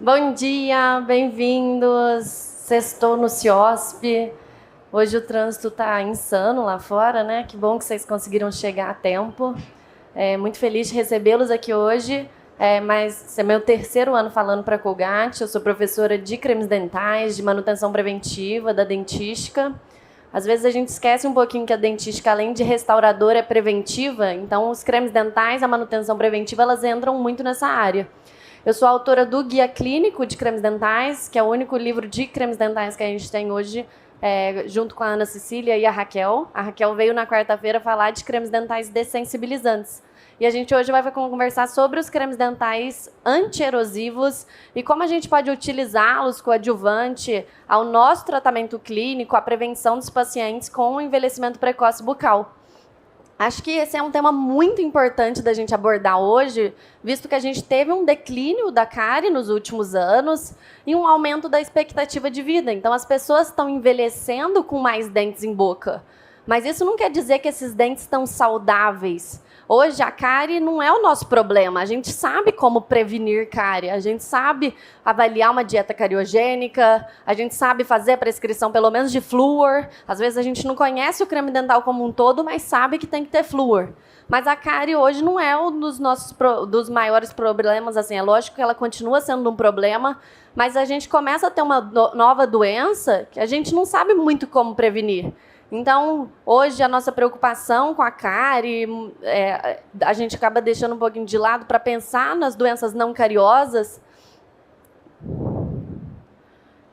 Bom dia, bem-vindos. Sextou no CIOSP. Hoje o trânsito está insano lá fora, né? Que bom que vocês conseguiram chegar a tempo. Muito feliz de recebê-los aqui hoje. Mas esse é meu terceiro ano falando para a Colgate. Eu sou professora de cremes dentais, de manutenção preventiva, da dentística. Às vezes a gente esquece um pouquinho que a dentística, além de restauradora, é preventiva. Então, os cremes dentais, a manutenção preventiva, elas entram muito nessa área. Eu sou autora do Guia Clínico de Cremes Dentais, que é o único livro de cremes dentais que a gente tem hoje, junto com a Ana Cecília e a Raquel. A Raquel veio na quarta-feira falar de cremes dentais dessensibilizantes. E a gente hoje vai conversar sobre os cremes dentais anti-erosivos e como a gente pode utilizá-los coadjuvante ao nosso tratamento clínico, à prevenção dos pacientes com o envelhecimento precoce bucal. Acho que esse é um tema muito importante da gente abordar hoje, visto que a gente teve um declínio da cárie nos últimos anos e um aumento da expectativa de vida. Então, as pessoas estão envelhecendo com mais dentes em boca. Mas isso não quer dizer que esses dentes estão saudáveis. Hoje, a cárie não é o nosso problema. A gente sabe como prevenir cárie. A gente sabe avaliar uma dieta cariogênica. A gente sabe fazer a prescrição, pelo menos, de flúor. Às vezes, a gente não conhece o creme dental como um todo, mas sabe que tem que ter flúor. Mas a cárie hoje não é um dos maiores problemas. Assim, é lógico que ela continua sendo um problema, mas a gente começa a ter uma nova doença que a gente não sabe muito como prevenir. Então, hoje, a nossa preocupação com a cárie, a gente acaba deixando um pouquinho de lado para pensar nas doenças não cariosas,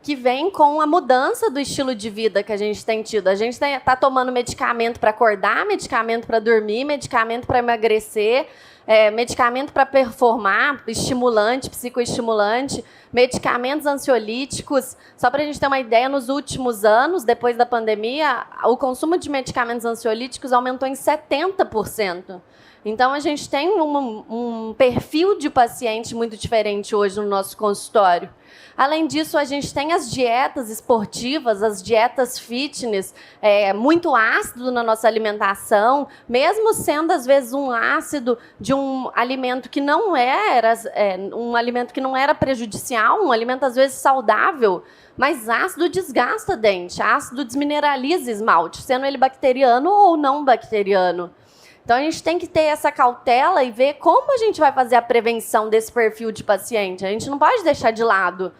que vem com a mudança do estilo de vida que a gente tem tido. A gente está tomando medicamento para acordar, medicamento para dormir, medicamento para emagrecer, medicamento para performar, estimulante, psicoestimulante, medicamentos ansiolíticos. Só para a gente ter uma ideia, nos últimos anos, depois da pandemia, o consumo de medicamentos ansiolíticos aumentou em 70%. Então, a gente tem um perfil de paciente muito diferente hoje no nosso consultório. Além disso, a gente tem as dietas esportivas, as dietas fitness, muito ácido na nossa alimentação, mesmo sendo, às vezes, um ácido de um alimento que não era prejudicial, um alimento, às vezes, saudável, mas ácido desgasta dente, ácido desmineraliza esmalte, sendo ele bacteriano ou não bacteriano. Então, a gente tem que ter essa cautela e ver como a gente vai fazer a prevenção desse perfil de paciente. A gente não pode deixar de lado.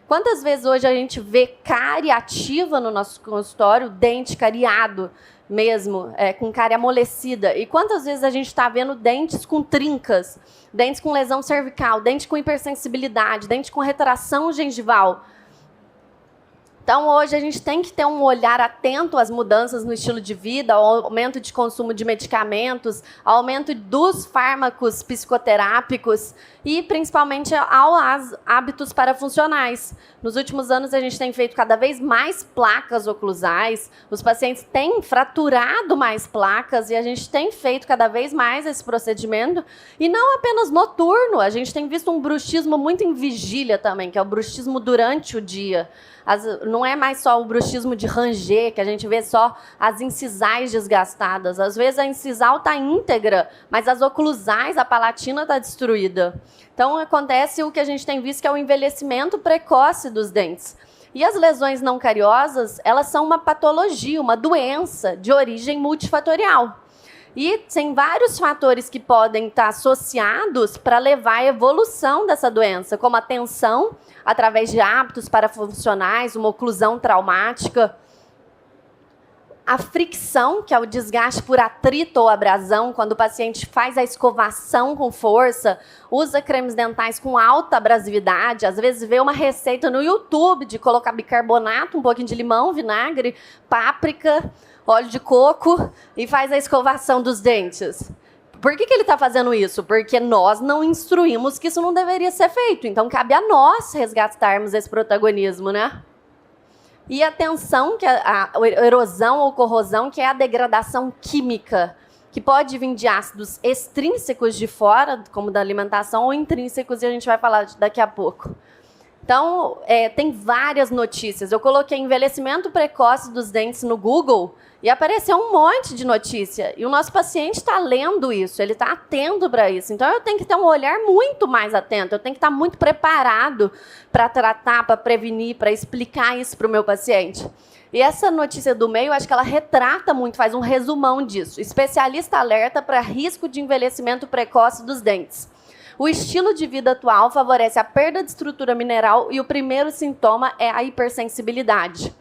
Quantas vezes hoje a gente vê cárie ativa no nosso consultório, dente cariado mesmo, com cárie amolecida? E quantas vezes a gente está vendo dentes com trincas, dentes com lesão cervical, dente com hipersensibilidade, dente com retração gengival? Então, hoje, a gente tem que ter um olhar atento às mudanças no estilo de vida, ao aumento de consumo de medicamentos, ao aumento dos fármacos psicoterápicos e, principalmente, aos hábitos parafuncionais. Nos últimos anos, a gente tem feito cada vez mais placas oclusais, os pacientes têm fraturado mais placas e a gente tem feito cada vez mais esse procedimento. E não apenas noturno, a gente tem visto um bruxismo muito em vigília também, que é o bruxismo durante o dia. Não é mais só o bruxismo de ranger, que a gente vê só as incisais desgastadas. Às vezes a incisal está íntegra, mas as oclusais, a palatina está destruída. Então acontece o que a gente tem visto, que é o envelhecimento precoce dos dentes. E as lesões não cariosas, elas são uma patologia, uma doença de origem multifatorial. E tem vários fatores que podem estar associados para levar à evolução dessa doença, como a tensão, através de hábitos parafuncionais, uma oclusão traumática, a fricção, que é o desgaste por atrito ou abrasão, quando o paciente faz a escovação com força, usa cremes dentais com alta abrasividade, às vezes vê uma receita no YouTube de colocar bicarbonato, um pouquinho de limão, vinagre, páprica, óleo de coco e faz a escovação dos dentes. Por que ele está fazendo isso? Porque nós não instruímos que isso não deveria ser feito. Então, cabe a nós resgatarmos esse protagonismo, né? E a tensão, que é a erosão ou corrosão, que é a degradação química, que pode vir de ácidos extrínsecos de fora, como da alimentação, ou intrínsecos, e a gente vai falar daqui a pouco. Então, tem várias notícias. Eu coloquei envelhecimento precoce dos dentes no Google e apareceu um monte de notícia. E o nosso paciente está lendo isso, ele está atento para isso. Então, eu tenho que ter um olhar muito mais atento, eu tenho que estar muito preparado para tratar, para prevenir, para explicar isso para o meu paciente. E essa notícia do meio, acho que ela retrata muito, faz um resumão disso. Especialista alerta para risco de envelhecimento precoce dos dentes. O estilo de vida atual favorece a perda de estrutura mineral e o primeiro sintoma é a hipersensibilidade.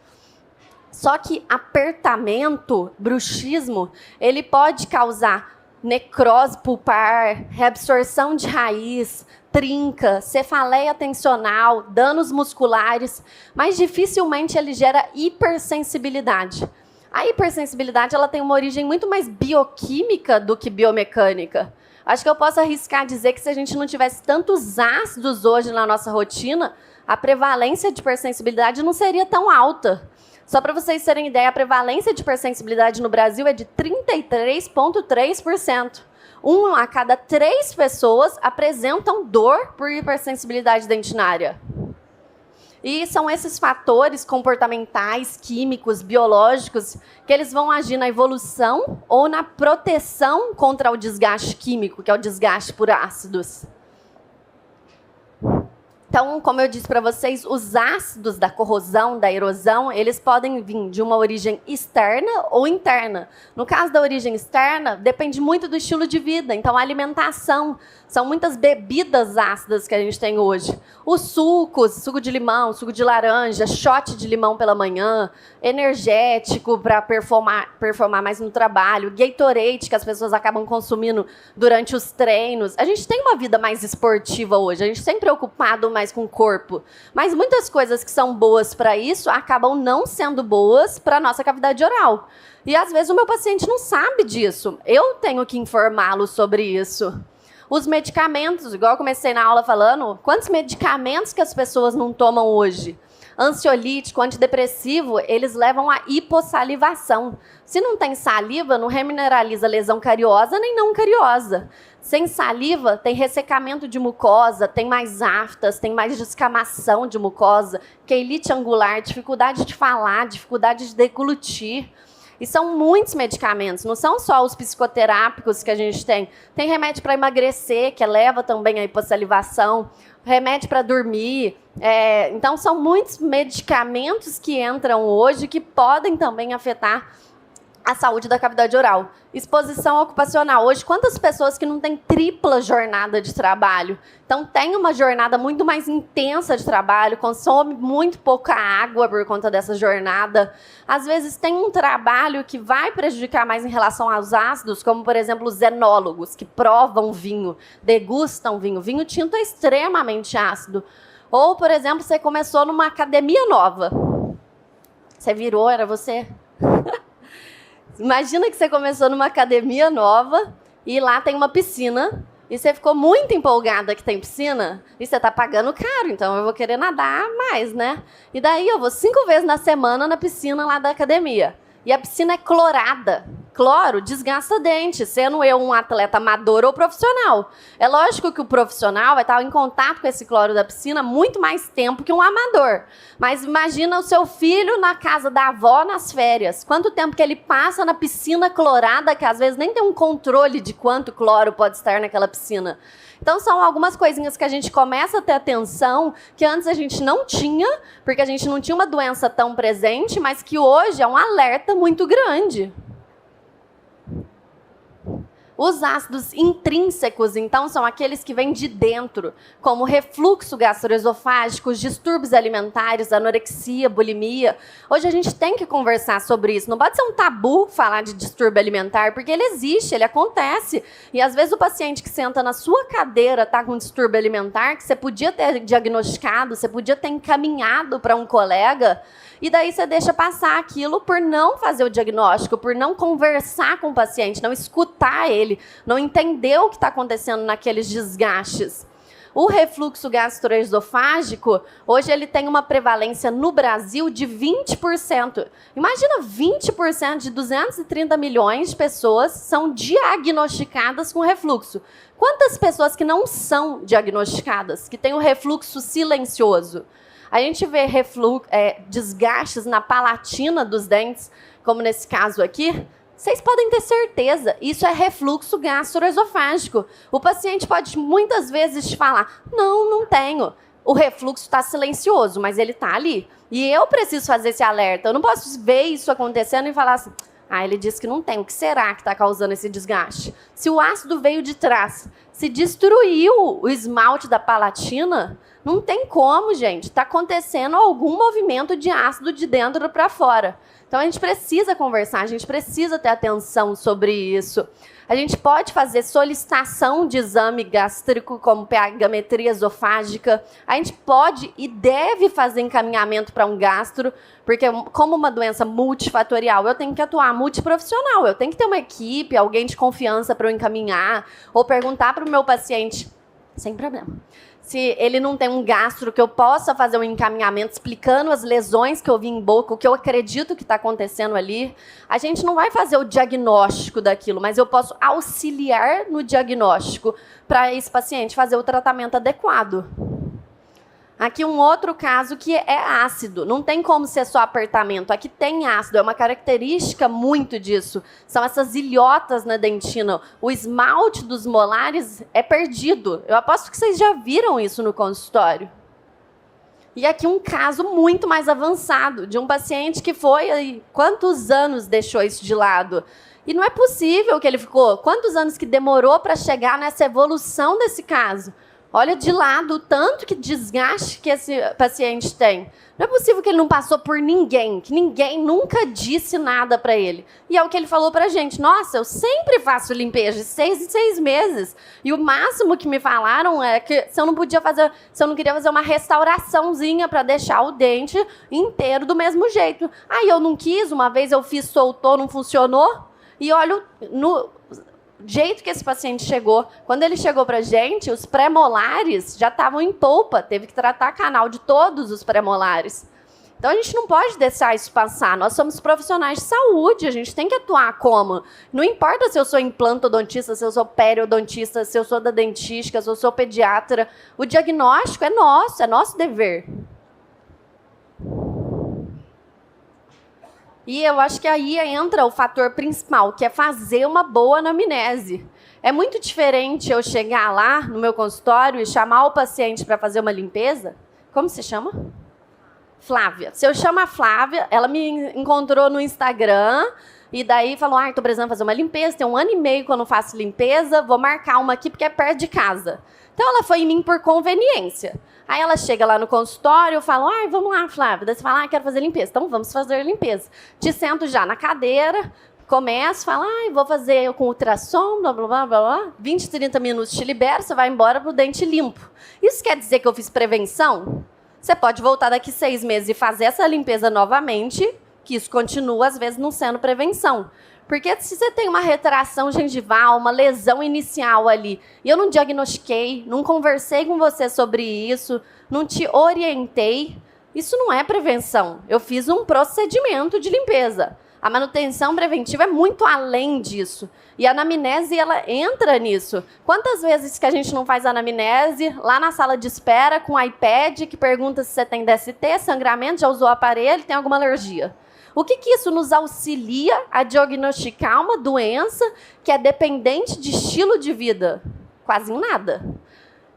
Só que apertamento, bruxismo, ele pode causar necrose pulpar, reabsorção de raiz, trinca, cefaleia tensional, danos musculares, mas dificilmente ele gera hipersensibilidade. A hipersensibilidade ela tem uma origem muito mais bioquímica do que biomecânica. Acho que eu posso arriscar dizer que se a gente não tivesse tantos ácidos hoje na nossa rotina, a prevalência de hipersensibilidade não seria tão alta. Só para vocês terem ideia, a prevalência de hipersensibilidade no Brasil é de 33,3%. 1 a cada 3 pessoas apresentam dor por hipersensibilidade dentinária. E são esses fatores comportamentais, químicos, biológicos, que eles vão agir na evolução ou na proteção contra o desgaste químico, que é o desgaste por ácidos. Então, como eu disse para vocês, os ácidos da corrosão, da erosão, eles podem vir de uma origem externa ou interna. No caso da origem externa, depende muito do estilo de vida. Então, a alimentação, são muitas bebidas ácidas que a gente tem hoje. Os sucos, suco de limão, suco de laranja, shot de limão pela manhã, energético para performar mais no trabalho, Gatorade, que as pessoas acabam consumindo durante os treinos. A gente tem uma vida mais esportiva hoje, a gente tem preocupado mais com o corpo. Mas muitas coisas que são boas para isso acabam não sendo boas para a nossa cavidade oral. E às vezes o meu paciente não sabe disso. Eu tenho que informá-lo sobre isso. Os medicamentos, igual eu comecei na aula falando, quantos medicamentos que as pessoas não tomam hoje? Ansiolítico, antidepressivo, eles levam à hipossalivação. Se não tem saliva, não remineraliza lesão cariosa nem não cariosa. Sem saliva, tem ressecamento de mucosa, tem mais aftas, tem mais descamação de mucosa, queilite angular, dificuldade de falar, dificuldade de deglutir. E são muitos medicamentos, não são só os psicoterápicos que a gente tem. Tem remédio para emagrecer, que leva também à hipossalivação, remédio para dormir. Então, são muitos medicamentos que entram hoje que podem também afetar a saúde da cavidade oral. Exposição ocupacional. Hoje, quantas pessoas que não têm tripla jornada de trabalho? Então, tem uma jornada muito mais intensa de trabalho, consome muito pouca água por conta dessa jornada. Às vezes, tem um trabalho que vai prejudicar mais em relação aos ácidos, como, por exemplo, os enólogos, que provam vinho, degustam vinho. Vinho tinto é extremamente ácido. Ou, por exemplo, você começou numa academia nova. Você virou, era você? Imagina que você começou numa academia nova e lá tem uma piscina e você ficou muito empolgada que tem piscina e você está pagando caro, então eu vou querer nadar mais, né? E daí eu vou 5 vezes na semana na piscina lá da academia. E a piscina é clorada. Cloro desgasta dente, sendo eu um atleta amador ou profissional. É lógico que o profissional vai estar em contato com esse cloro da piscina muito mais tempo que um amador. Mas imagina o seu filho na casa da avó nas férias. Quanto tempo que ele passa na piscina clorada, que às vezes nem tem um controle de quanto cloro pode estar naquela piscina. Então, são algumas coisinhas que a gente começa a ter atenção, que antes a gente não tinha, porque a gente não tinha uma doença tão presente, mas que hoje é um alerta muito grande. Os ácidos intrínsecos, então, são aqueles que vêm de dentro, como refluxo gastroesofágico, distúrbios alimentares, anorexia, bulimia. Hoje a gente tem que conversar sobre isso. Não pode ser um tabu falar de distúrbio alimentar, porque ele existe, ele acontece. E às vezes o paciente que senta na sua cadeira está com distúrbio alimentar, que você podia ter diagnosticado, você podia ter encaminhado para um colega, e daí você deixa passar aquilo por não fazer o diagnóstico, por não conversar com o paciente, não escutar ele, não entender o que está acontecendo naqueles desgastes. O refluxo gastroesofágico, hoje ele tem uma prevalência no Brasil de 20%. Imagina 20% de 230 milhões de pessoas são diagnosticadas com refluxo. Quantas pessoas que não são diagnosticadas, que têm o refluxo silencioso? A gente vê desgastes na palatina dos dentes, como nesse caso aqui. Vocês podem ter certeza, isso é refluxo gastroesofágico. O paciente pode muitas vezes te falar, não tenho. O refluxo está silencioso, mas ele está ali. E eu preciso fazer esse alerta. Eu não posso ver isso acontecendo e falar assim, ele disse que não tem. O que será que está causando esse desgaste? Se o ácido veio de trás, se destruiu o esmalte da palatina, não tem como, gente. Está acontecendo algum movimento de ácido de dentro para fora. Então, a gente precisa conversar, a gente precisa ter atenção sobre isso. A gente pode fazer solicitação de exame gástrico, como pH-metria esofágica. A gente pode e deve fazer encaminhamento para um gastro, porque como uma doença multifatorial, eu tenho que atuar multiprofissional. Eu tenho que ter uma equipe, alguém de confiança para eu encaminhar, ou perguntar para o meu paciente, sem problema, se ele não tem um gastro que eu possa fazer um encaminhamento explicando as lesões que eu vi em boca, o que eu acredito que está acontecendo ali. A gente não vai fazer o diagnóstico daquilo, mas eu posso auxiliar no diagnóstico para esse paciente fazer o tratamento adequado. Aqui um outro caso que é ácido. Não tem como ser só apertamento. Aqui tem ácido, é uma característica muito disso. São essas ilhotas na dentina. O esmalte dos molares é perdido. Eu aposto que vocês já viram isso no consultório. E aqui um caso muito mais avançado, de um paciente que foi... Quantos anos deixou isso de lado? E não é possível que ele ficou... Quantos anos que demorou para chegar nessa evolução desse caso? Olha de lado o tanto que desgaste que esse paciente tem. Não é possível que ele não passou por ninguém, que ninguém nunca disse nada para ele. E é o que ele falou para a gente. Nossa, eu sempre faço limpeza de 6 em 6 meses. E o máximo que me falaram é que se eu não queria fazer uma restauraçãozinha para deixar o dente inteiro do mesmo jeito. Aí eu não quis, uma vez eu fiz, soltou, não funcionou. E olha no jeito que esse paciente chegou. Quando ele chegou para a gente, os pré-molares já estavam em polpa. Teve que tratar canal de todos os pré-molares. Então, a gente não pode deixar isso passar. Nós somos profissionais de saúde, a gente tem que atuar como? Não importa se eu sou implantodontista, se eu sou periodontista, se eu sou da dentística, se eu sou pediatra. O diagnóstico é nosso dever. E eu acho que aí entra o fator principal, que é fazer uma boa anamnese. É muito diferente eu chegar lá no meu consultório e chamar o paciente para fazer uma limpeza. Como se chama? Flávia. Se eu chamo a Flávia, ela me encontrou no Instagram e daí falou, estou precisando fazer uma limpeza, tem 1 ano e meio que eu não faço limpeza, vou marcar uma aqui porque é perto de casa. Então, ela foi em mim por conveniência. Aí ela chega lá no consultório, eu falo, vamos lá, Flávia. Daí você fala, quero fazer limpeza. Então, vamos fazer limpeza. Te sento já na cadeira, começo, falo, vou fazer com ultrassom, blá, blá, blá, blá. 20, 30 minutos te libero, você vai embora pro dente limpo. Isso quer dizer que eu fiz prevenção? Você pode voltar daqui 6 meses e fazer essa limpeza novamente, que isso continua, às vezes, não sendo prevenção. Porque se você tem uma retração gengival, uma lesão inicial ali, e eu não diagnostiquei, não conversei com você sobre isso, não te orientei, isso não é prevenção. Eu fiz um procedimento de limpeza. A manutenção preventiva é muito além disso. E a anamnese, ela entra nisso. Quantas vezes que a gente não faz anamnese lá na sala de espera com o iPad, que pergunta se você tem DST, sangramento, já usou o aparelho, tem alguma alergia? O que isso nos auxilia a diagnosticar uma doença que é dependente de estilo de vida? Quase nada.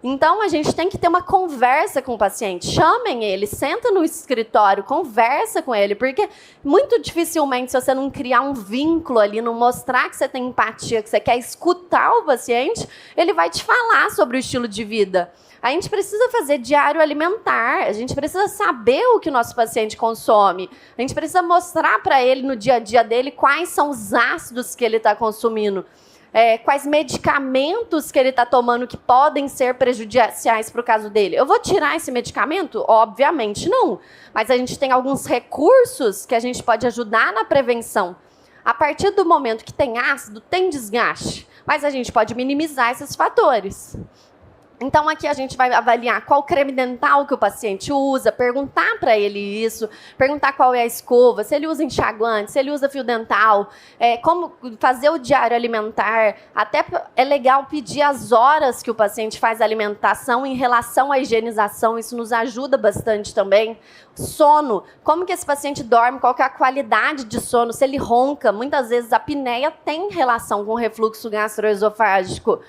Então, a gente tem que ter uma conversa com o paciente. Chamem ele, senta no escritório, conversa com ele, porque muito dificilmente, se você não criar um vínculo ali, não mostrar que você tem empatia, que você quer escutar o paciente, ele vai te falar sobre o estilo de vida. A gente precisa fazer diário alimentar, a gente precisa saber o que o nosso paciente consome, a gente precisa mostrar para ele no dia a dia dele quais são os ácidos que ele está consumindo, quais medicamentos que ele está tomando que podem ser prejudiciais para o caso dele. Eu vou tirar esse medicamento? Obviamente não, mas a gente tem alguns recursos que a gente pode ajudar na prevenção. A partir do momento que tem ácido, tem desgaste, mas a gente pode minimizar esses fatores. Então, aqui a gente vai avaliar qual creme dental que o paciente usa, perguntar para ele isso, perguntar qual é a escova, se ele usa enxaguante, se ele usa fio dental, como fazer o diário alimentar. Até é legal pedir as horas que o paciente faz a alimentação em relação à higienização, isso nos ajuda bastante também. Sono, como que esse paciente dorme, qual que é a qualidade de sono, se ele ronca. Muitas vezes a apneia tem relação com o refluxo gastroesofágico.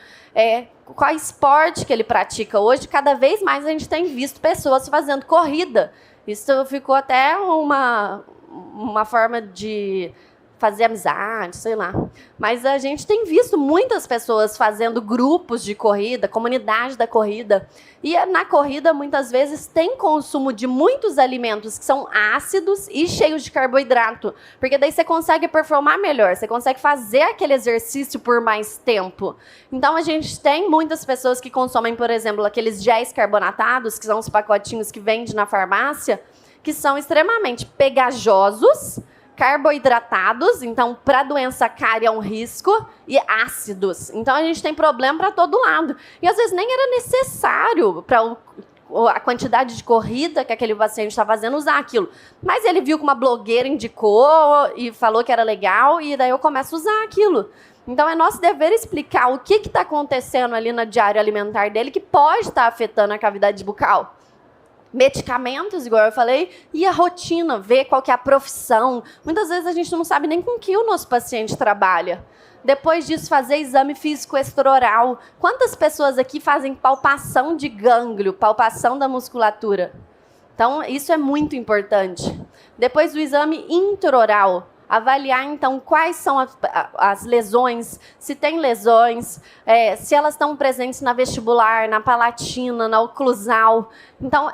Qual esporte que ele pratica. Hoje, cada vez mais a gente tem visto pessoas fazendo corrida. Isso ficou até uma forma de fazer amizade, sei lá. Mas a gente tem visto muitas pessoas fazendo grupos de corrida, comunidade da corrida. E na corrida, muitas vezes, tem consumo de muitos alimentos que são ácidos e cheios de carboidrato. Porque daí você consegue performar melhor, você consegue fazer aquele exercício por mais tempo. Então, a gente tem muitas pessoas que consomem, por exemplo, aqueles géis carbonatados, que são os pacotinhos que vende na farmácia, que são extremamente pegajosos, carboidratados, então para doença cárie é um risco, e ácidos. Então a gente tem problema para todo lado. E às vezes nem era necessário para a quantidade de corrida que aquele paciente está fazendo usar aquilo. Mas ele viu que uma blogueira indicou e falou que era legal, e daí eu começo a usar aquilo. Então é nosso dever explicar o que está acontecendo ali na diária alimentar dele que pode estar afetando a cavidade bucal. Medicamentos, igual eu falei, e a rotina, ver qual que é a profissão. Muitas vezes a gente não sabe nem com que o nosso paciente trabalha. Depois disso, fazer exame físico extraoral. Quantas pessoas aqui fazem palpação de gânglio, palpação da musculatura? Então, isso é muito importante. Depois do exame intraoral, avaliar, então, quais são as lesões, se tem lesões, se elas estão presentes na vestibular, na palatina, na oclusal. Então,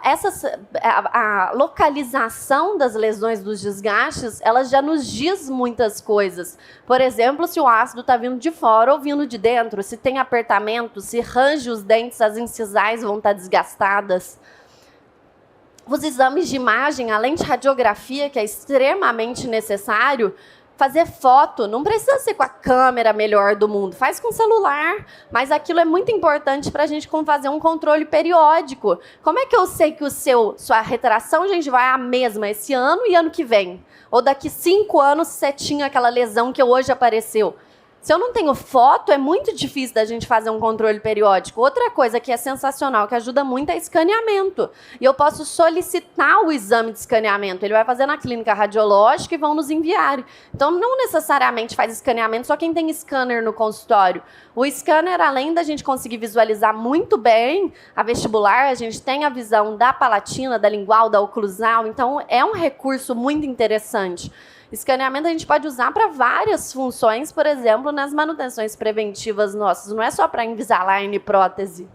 a localização das lesões, dos desgastes, elas já nos diz muitas coisas. Por exemplo, se o ácido está vindo de fora ou vindo de dentro, se tem apertamento, se range os dentes, as incisais vão estar desgastadas. Os exames de imagem, além de radiografia, que é extremamente necessário, fazer foto, não precisa ser com a câmera melhor do mundo, faz com celular, mas aquilo é muito importante para a gente fazer um controle periódico. Como é que eu sei que sua retração gengival é a mesma esse ano e ano que vem? Ou daqui 5 anos você tinha aquela lesão que hoje apareceu? Se eu não tenho foto, é muito difícil da gente fazer um controle periódico. Outra coisa que é sensacional, que ajuda muito, é escaneamento. E eu posso solicitar o exame de escaneamento. Ele vai fazer na clínica radiológica e vão nos enviar. Então, não necessariamente faz escaneamento só quem tem scanner no consultório. O scanner, além da gente conseguir visualizar muito bem a vestibular, a gente tem a visão da palatina, da lingual, da oclusal. Então, é um recurso muito interessante. Escaneamento a gente pode usar para várias funções, por exemplo, nas manutenções preventivas nossas. Não é só para Invisalign e prótese.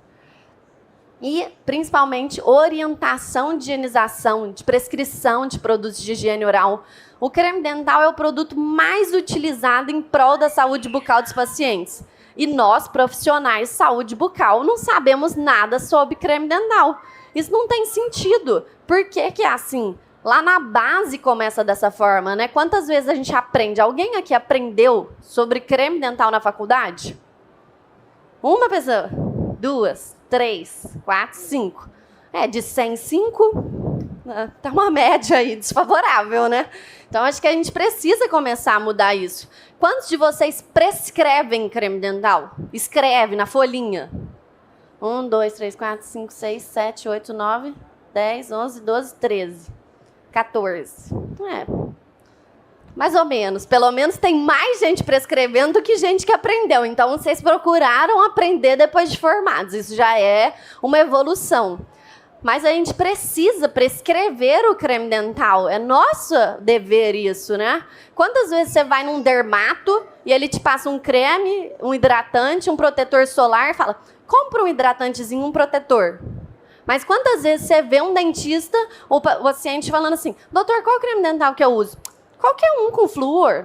E, principalmente, orientação de higienização, de prescrição de produtos de higiene oral. O creme dental é o produto mais utilizado em prol da saúde bucal dos pacientes. E nós, profissionais de saúde bucal, não sabemos nada sobre creme dental. Isso não tem sentido. Por que que é assim? Lá na base começa dessa forma, né? Quantas vezes a gente aprende? Alguém aqui aprendeu sobre creme dental na faculdade? Uma pessoa, 2, 3, 4, 5. De 100, 5, tá uma média aí desfavorável, né? Então, acho que a gente precisa começar a mudar isso. Quantos de vocês prescrevem creme dental? Escreve na folhinha. 1, 2, 3, 4, 5, 6, 7, 8, 9, 10, 11, 12, 13. 14. Mais ou menos. Pelo menos tem mais gente prescrevendo do que gente que aprendeu. Então, vocês procuraram aprender depois de formados. Isso já é uma evolução. Mas a gente precisa prescrever o creme dental. É nosso dever isso, né? Quantas vezes você vai num dermato e ele te passa um creme, um hidratante, um protetor solar e fala, compra um hidratantezinho, um protetor. Mas quantas vezes você vê um dentista ou paciente falando assim, doutor, qual é o creme dental que eu uso? Qualquer um com flúor.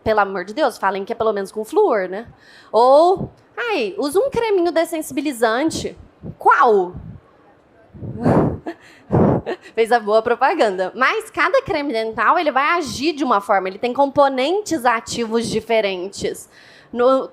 Pelo amor de Deus, falem que é pelo menos com flúor, né? Ou, usa um creminho dessensibilizante. Qual? Fez a boa propaganda. Mas cada creme dental, ele vai agir de uma forma, ele tem componentes ativos diferentes.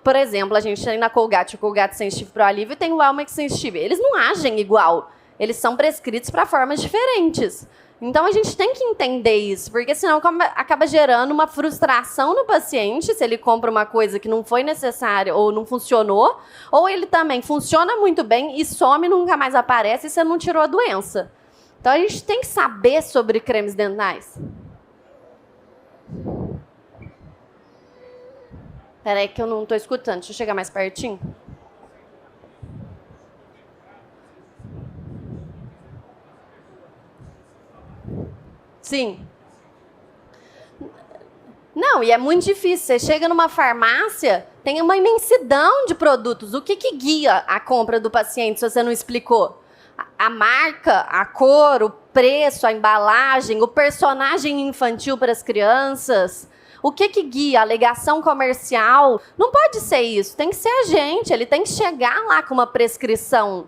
Por exemplo, a gente tem na Colgate o Colgate Sensitive Pro Alívio e tem o Elmex Sensitive. Eles não agem igual, eles são prescritos para formas diferentes. Então, a gente tem que entender isso, porque senão acaba gerando uma frustração no paciente, se ele compra uma coisa que não foi necessária ou não funcionou, ou ele também funciona muito bem e some, nunca mais aparece e você não tirou a doença. Então, a gente tem que saber sobre cremes dentais. Espera aí que eu não estou escutando, deixa eu chegar mais pertinho. Sim. Não, e é muito difícil. Você chega numa farmácia, tem uma imensidão de produtos. O que guia a compra do paciente se você não explicou? A marca, a cor, o preço, a embalagem, o personagem infantil para as crianças. O que guia? A alegação comercial. Não pode ser isso. Tem que ser a gente. Ele tem que chegar lá com uma prescrição.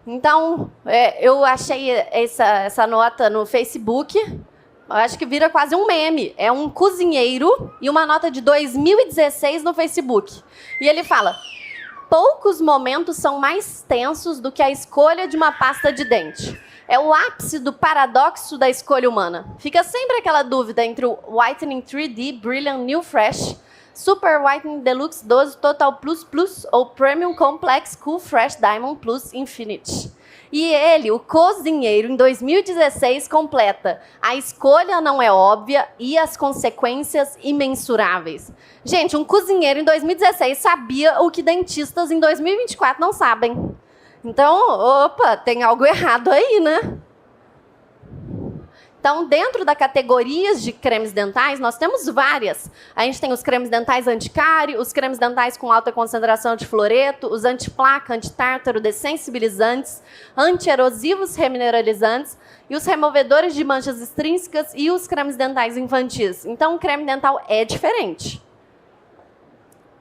Então, eu achei essa nota no Facebook, eu acho que vira quase um meme. É um cozinheiro e uma nota de 2016 no Facebook. E ele fala, poucos momentos são mais tensos do que a escolha de uma pasta de dente. É o ápice do paradoxo da escolha humana. Fica sempre aquela dúvida entre o Whitening 3D Brilliant New Fresh, Super Whitening Deluxe 12 Total Plus Plus ou Premium Complex Cool Fresh Diamond Plus Infinite. E ele, o cozinheiro, em 2016, completa: a escolha não é óbvia e as consequências imensuráveis. Gente, um cozinheiro em 2016 sabia o que dentistas em 2024 não sabem. Então, opa, tem algo errado aí, né? Então, dentro da categorias de cremes dentais, nós temos várias. A gente tem os cremes dentais anticárie, os cremes dentais com alta concentração de fluoreto, os antiplaca, antitártaro, dessensibilizantes, antierosivos remineralizantes e os removedores de manchas extrínsecas e os cremes dentais infantis. Então, o creme dental é diferente.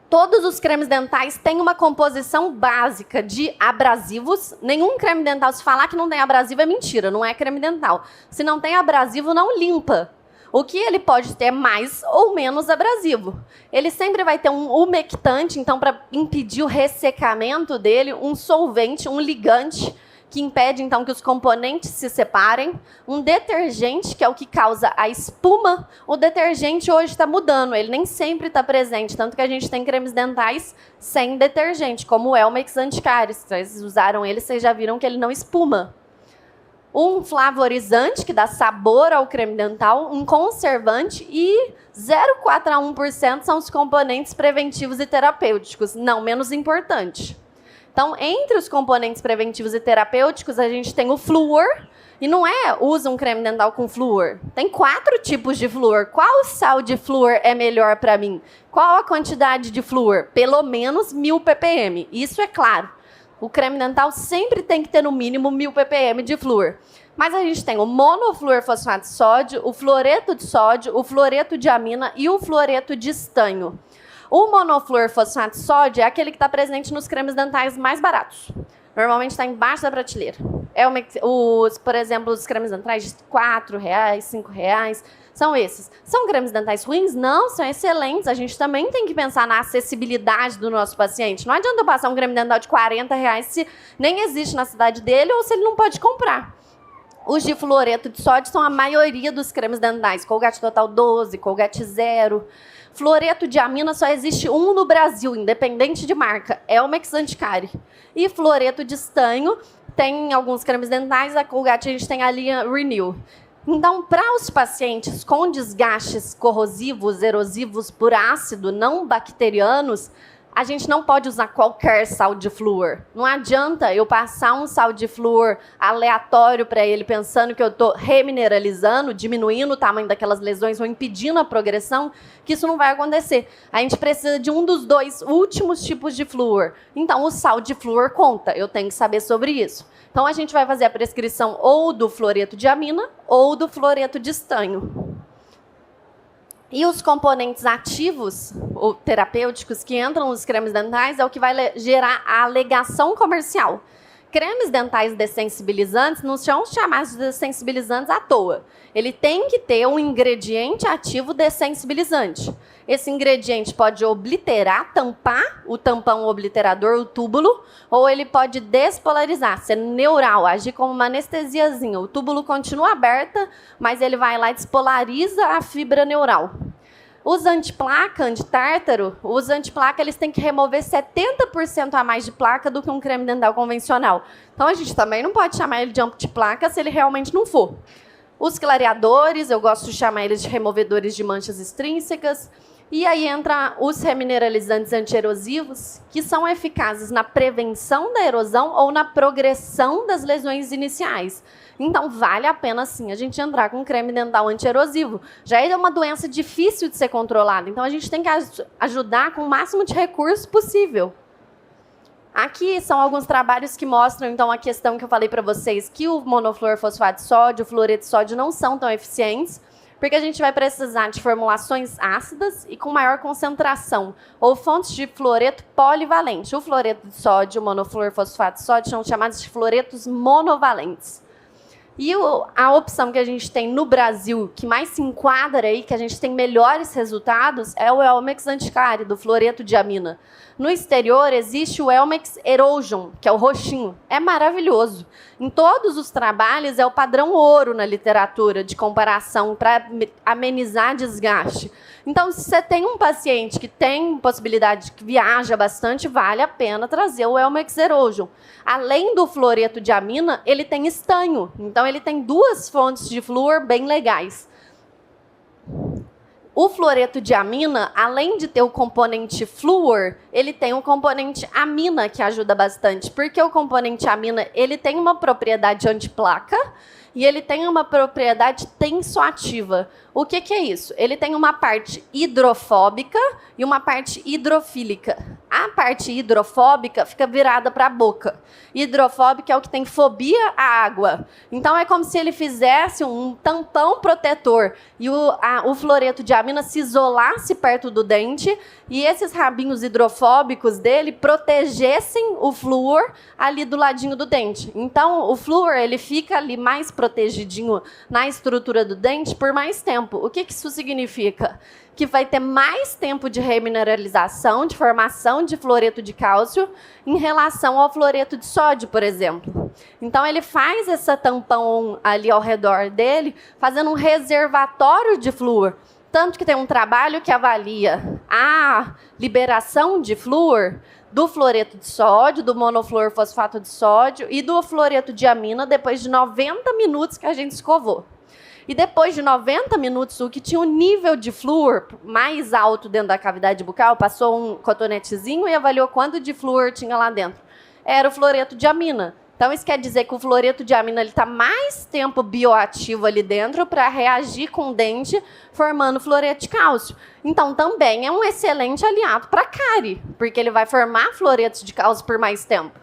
Todos os cremes dentais têm uma composição básica de abrasivos. Nenhum creme dental, se falar que não tem abrasivo, é mentira, não é creme dental. Se não tem abrasivo, não limpa. O que ele pode ter mais ou menos abrasivo. Ele sempre vai ter um umectante, então, para impedir o ressecamento dele, um solvente, um ligante, que impede, então, que os componentes se separem. Um detergente, que é o que causa a espuma. O detergente hoje está mudando, ele nem sempre está presente, tanto que a gente tem cremes dentais sem detergente, como o Elmex Anticárie. Se vocês usaram ele, vocês já viram que ele não espuma. Um flavorizante, que dá sabor ao creme dental, um conservante e 0,4 a 1% são os componentes preventivos e terapêuticos, não menos importante. Então, entre os componentes preventivos e terapêuticos, a gente tem o flúor, e não usa um creme dental com flúor. Tem 4 tipos de flúor. Qual sal de flúor é melhor para mim? Qual a quantidade de flúor? Pelo menos 1000 ppm. Isso é claro. O creme dental sempre tem que ter no mínimo 1000 ppm de flúor. Mas a gente tem o monofluorfosfato de sódio, o fluoreto de sódio, o fluoreto de amina e o fluoreto de estanho. O monofluorfosfato de sódio é aquele que está presente nos cremes dentais mais baratos. Normalmente está embaixo da prateleira. Por exemplo, os cremes dentais de R$4, R$5, são esses. São cremes dentais ruins? Não, são excelentes. A gente também tem que pensar na acessibilidade do nosso paciente. Não adianta eu passar um creme dental de R$40 se nem existe na cidade dele ou se ele não pode comprar. Os de fluoreto de sódio são a maioria dos cremes dentais. Colgate Total 12, Colgate Zero. Fluoreto de amina só existe um no Brasil, independente de marca, Elmex Anticárie. E fluoreto de estanho, tem alguns cremes dentais, a Colgate a gente tem a linha Renew. Então, para os pacientes com desgastes corrosivos, erosivos por ácido, não bacterianos, a gente não pode usar qualquer sal de flúor. Não adianta eu passar um sal de flúor aleatório para ele, pensando que eu estou remineralizando, diminuindo o tamanho daquelas lesões ou impedindo a progressão, que isso não vai acontecer. A gente precisa de um dos 2 últimos tipos de flúor. Então, o sal de flúor conta. Eu tenho que saber sobre isso. Então, a gente vai fazer a prescrição ou do fluoreto de amina ou do fluoreto de estanho. E os componentes ativos ou terapêuticos que entram nos cremes dentais é o que vai gerar a alegação comercial. Cremes dentais dessensibilizantes não são chamados de dessensibilizantes à toa. Ele tem que ter um ingrediente ativo dessensibilizante. Esse ingrediente pode obliterar, tampar o tampão obliterador, o túbulo, ou ele pode despolarizar, ser neural, agir como uma anestesiazinha. O túbulo continua aberto, mas ele vai lá e despolariza a fibra neural. Os antiplaca, antitártaro, os antiplaca eles têm que remover 70% a mais de placa do que um creme dental convencional. Então a gente também não pode chamar ele de antiplaca se ele realmente não for. Os clareadores, eu gosto de chamar eles de removedores de manchas extrínsecas. E aí entra os remineralizantes antierosivos, que são eficazes na prevenção da erosão ou na progressão das lesões iniciais. Então, vale a pena, sim, a gente entrar com um creme dental antierosivo. Já é uma doença difícil de ser controlada, então a gente tem que ajudar com o máximo de recursos possível. Aqui são alguns trabalhos que mostram, então, a questão que eu falei para vocês, que o monofluorfosfato de sódio, o fluoreto de sódio não são tão eficientes, porque a gente vai precisar de formulações ácidas e com maior concentração, ou fontes de fluoreto polivalente. O fluoreto de sódio, o monofluorfosfato de sódio, são chamados de fluoretos monovalentes. E a opção que a gente tem no Brasil, que mais se enquadra aí, que a gente tem melhores resultados, é o Elmex Anticari, do fluoreto de amina. No exterior, existe o Elmex Erosion, que é o roxinho. É maravilhoso. Em todos os trabalhos, é o padrão ouro na literatura de comparação para amenizar desgaste. Então, se você tem um paciente que tem possibilidade, que viaja bastante, vale a pena trazer o Elmex Erosion. Além do fluoreto de amina, ele tem estanho. Então, ele tem duas fontes de flúor bem legais. O fluoreto de amina, além de ter o componente flúor, ele tem um componente amina que ajuda bastante, porque o componente amina ele tem uma propriedade antiplaca e ele tem uma propriedade tensoativa. O que é isso? Ele tem uma parte hidrofóbica e uma parte hidrofílica. A parte hidrofóbica fica virada para a boca. Hidrofóbica é o que tem fobia à água. Então, é como se ele fizesse um tampão protetor e o fluoreto de amina se isolasse perto do dente e esses rabinhos hidrofóbicos dele protegessem o flúor ali do ladinho do dente. Então, o flúor ele fica ali mais protegidinho na estrutura do dente por mais tempo. O que isso significa? Que vai ter mais tempo de remineralização, de formação de fluoreto de cálcio em relação ao fluoreto de sódio, por exemplo. Então, ele faz esse tampão ali ao redor dele, fazendo um reservatório de flúor. Tanto que tem um trabalho que avalia a liberação de flúor do fluoreto de sódio, do monofluorfosfato de sódio e do fluoreto de amina depois de 90 minutos que a gente escovou. E depois de 90 minutos, o que tinha um nível de flúor mais alto dentro da cavidade bucal, passou um cotonetezinho e avaliou quanto de flúor tinha lá dentro. Era o fluoreto de amina. Então, isso quer dizer que o fluoreto de amina está mais tempo bioativo ali dentro para reagir com o dente, formando fluoreto de cálcio. Então, também é um excelente aliado para cárie, porque ele vai formar fluoretos de cálcio por mais tempo.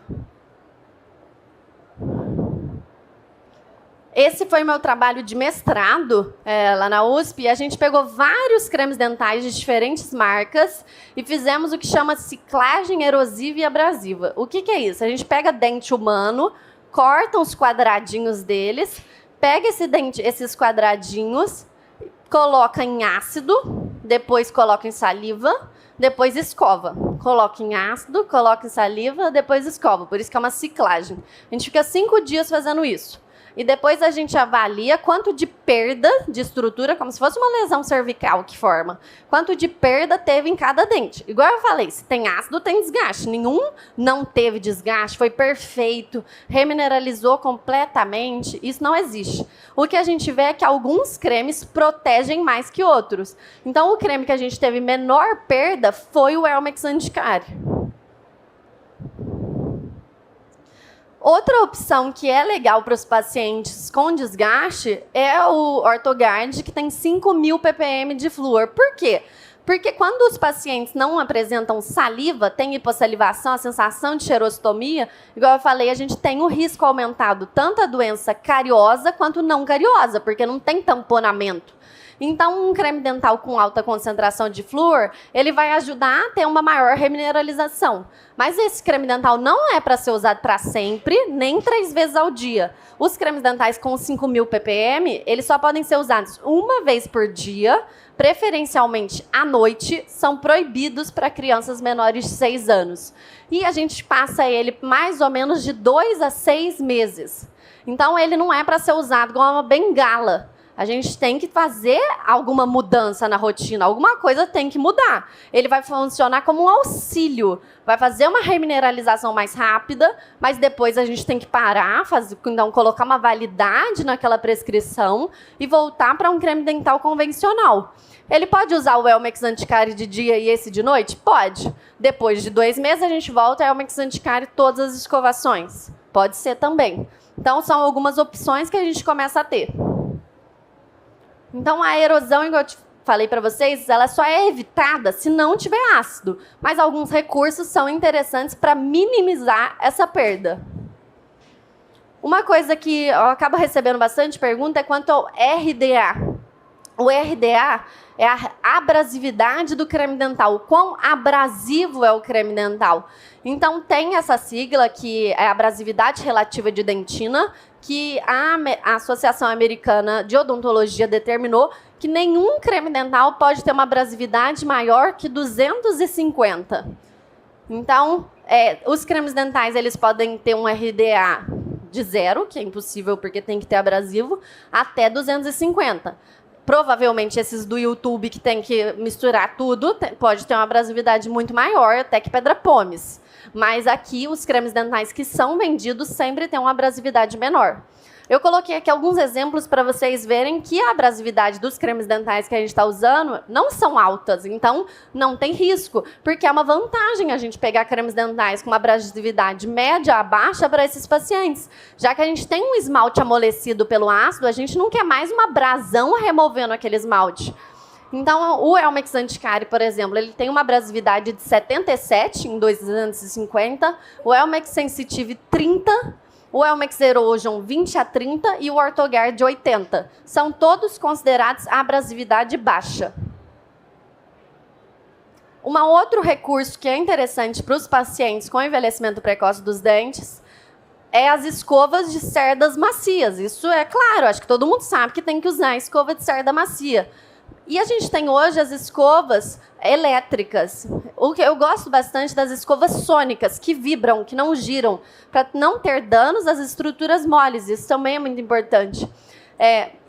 Esse foi meu trabalho de mestrado lá na USP. E a gente pegou vários cremes dentais de diferentes marcas e fizemos o que chama ciclagem erosiva e abrasiva. O que é isso? A gente pega dente humano, corta os quadradinhos deles, pega esses quadradinhos, coloca em ácido, depois coloca em saliva, depois escova. Coloca em ácido, coloca em saliva, depois escova. Por isso que é uma ciclagem. A gente fica 5 dias fazendo isso. E depois a gente avalia quanto de perda de estrutura, como se fosse uma lesão cervical que forma, quanto de perda teve em cada dente. Igual eu falei, se tem ácido, tem desgaste. Nenhum não teve desgaste, foi perfeito, remineralizou completamente. Isso não existe. O que a gente vê é que alguns cremes protegem mais que outros. Então, o creme que a gente teve menor perda foi o Elmex Anticari. Outra opção que é legal para os pacientes com desgaste é o Ortogard, que tem 5.000 ppm de flúor. Por quê? Porque quando os pacientes não apresentam saliva, tem hipossalivação, a sensação de xerostomia, igual eu falei, a gente tem o risco aumentado, tanto a doença cariosa quanto não cariosa, porque não tem tamponamento. Então, um creme dental com alta concentração de flúor, ele vai ajudar a ter uma maior remineralização. Mas esse creme dental não é para ser usado para sempre, nem 3 vezes ao dia. Os cremes dentais com 5.000 ppm, eles só podem ser usados uma vez por dia, preferencialmente à noite, são proibidos para crianças menores de 6 anos. E a gente passa ele mais ou menos de 2 a 6 meses. Então, ele não é para ser usado igual uma bengala. A gente tem que fazer alguma mudança na rotina, alguma coisa tem que mudar. Ele vai funcionar como um auxílio, vai fazer uma remineralização mais rápida, mas depois a gente tem que parar, então colocar uma validade naquela prescrição e voltar para um creme dental convencional. Ele pode usar o Elmex Anticárie de dia e esse de noite? Pode. Depois de 2 meses a gente volta ao Elmex Anticárie todas as escovações. Pode ser também. Então são algumas opções que a gente começa a ter. Então, a erosão, igual eu falei para vocês, ela só é evitada se não tiver ácido. Mas alguns recursos são interessantes para minimizar essa perda. Uma coisa que eu acabo recebendo bastante pergunta é quanto ao RDA. O RDA é a abrasividade do creme dental. O quão abrasivo é o creme dental? Então, tem essa sigla, que é a abrasividade relativa de dentina, que a Associação Americana de Odontologia determinou que nenhum creme dental pode ter uma abrasividade maior que 250. Então, os cremes dentais eles podem ter um RDA de 0, que é impossível porque tem que ter abrasivo, até 250. Provavelmente esses do YouTube que tem que misturar tudo, pode ter uma abrasividade muito maior, até que pedra pomes. Mas aqui, os cremes dentais que são vendidos sempre têm uma abrasividade menor. Eu coloquei aqui alguns exemplos para vocês verem que a abrasividade dos cremes dentais que a gente está usando não são altas, então não tem risco, porque é uma vantagem a gente pegar cremes dentais com uma abrasividade média a baixa para esses pacientes. Já que a gente tem um esmalte amolecido pelo ácido, a gente não quer mais uma abrasão removendo aquele esmalte. Então, o Elmex Anticárie, por exemplo, ele tem uma abrasividade de 77 em 250, o Elmex Sensitive 30, o Elmex Erosion 20 a 30 e o Orthoguard 80. São todos considerados abrasividade baixa. Um outro recurso que é interessante para os pacientes com envelhecimento precoce dos dentes é as escovas de cerdas macias. Isso é claro, acho que todo mundo sabe que tem que usar a escova de cerda macia. E a gente tem hoje as escovas elétricas. O que eu gosto bastante das escovas sônicas, que vibram, que não giram, para não ter danos às estruturas moles. Isso também é muito importante.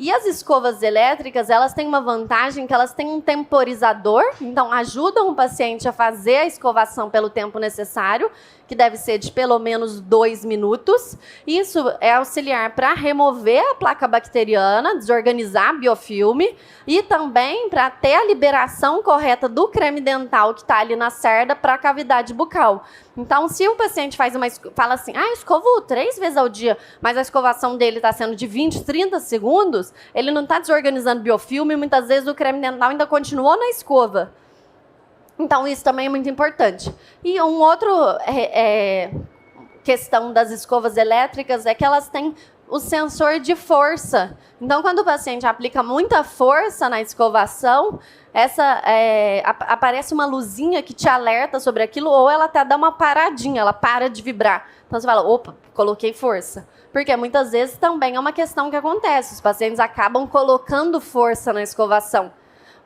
E as escovas elétricas, elas têm uma vantagem que elas têm um temporizador, então ajudam o paciente a fazer a escovação pelo tempo necessário, que deve ser de pelo menos 2 minutos. Isso é auxiliar para remover a placa bacteriana, desorganizar biofilme e também para ter a liberação correta do creme dental que está ali na cerda para a cavidade bucal. Então, se o paciente fala assim, escovo 3 vezes ao dia, mas a escovação dele está sendo de 20, 30 segundos, ele não está desorganizando biofilme e muitas vezes o creme dental ainda continuou na escova. Então, isso também é muito importante. E um outro questão das escovas elétricas é que elas têm o sensor de força. Então, quando o paciente aplica muita força na escovação, aparece uma luzinha que te alerta sobre aquilo, ou ela até dá uma paradinha, ela para de vibrar. Então, você fala, opa, coloquei força. Porque muitas vezes também é uma questão que acontece. Os pacientes acabam colocando força na escovação.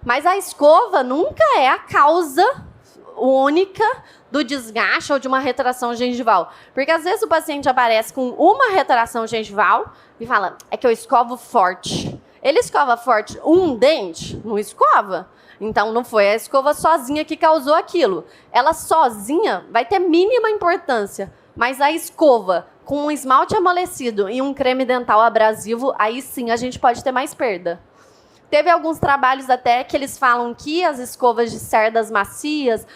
Mas a escova nunca é a causa única do desgaste ou de uma retração gengival. Porque às vezes o paciente aparece com uma retração gengival e fala, é que eu escovo forte. Ele escova forte um dente? Não escova. Então não foi a escova sozinha que causou aquilo. Ela sozinha vai ter mínima importância. Mas a escova com um esmalte amolecido e um creme dental abrasivo, aí sim a gente pode ter mais perda. Teve alguns trabalhos até que eles falam que as escovas de cerdas macias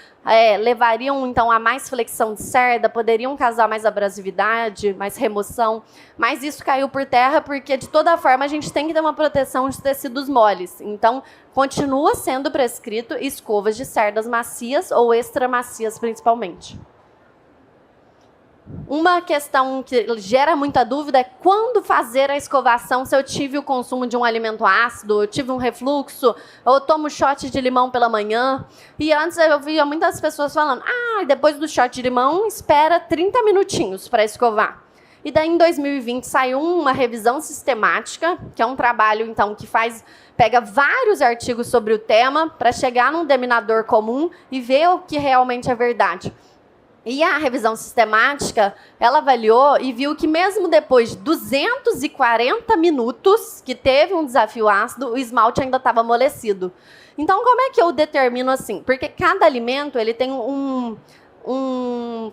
levariam, então, a mais flexão de cerda, poderiam causar mais abrasividade, mais remoção, mas isso caiu por terra porque, de toda forma, a gente tem que ter uma proteção de tecidos moles. Então, continua sendo prescrito escovas de cerdas macias ou extra macias, principalmente. Uma questão que gera muita dúvida é quando fazer a escovação se eu tive o consumo de um alimento ácido, eu tive um refluxo, ou eu tomo shot de limão pela manhã. E antes eu via muitas pessoas falando, depois do shot de limão, espera 30 minutinhos para escovar. E daí, em 2020, saiu uma revisão sistemática, que é um trabalho, então, que pega vários artigos sobre o tema para chegar num denominador comum e ver o que realmente é verdade. E a revisão sistemática, ela avaliou e viu que mesmo depois de 240 minutos que teve um desafio ácido, o esmalte ainda estava amolecido. Então, como é que eu determino assim? Porque cada alimento ele tem um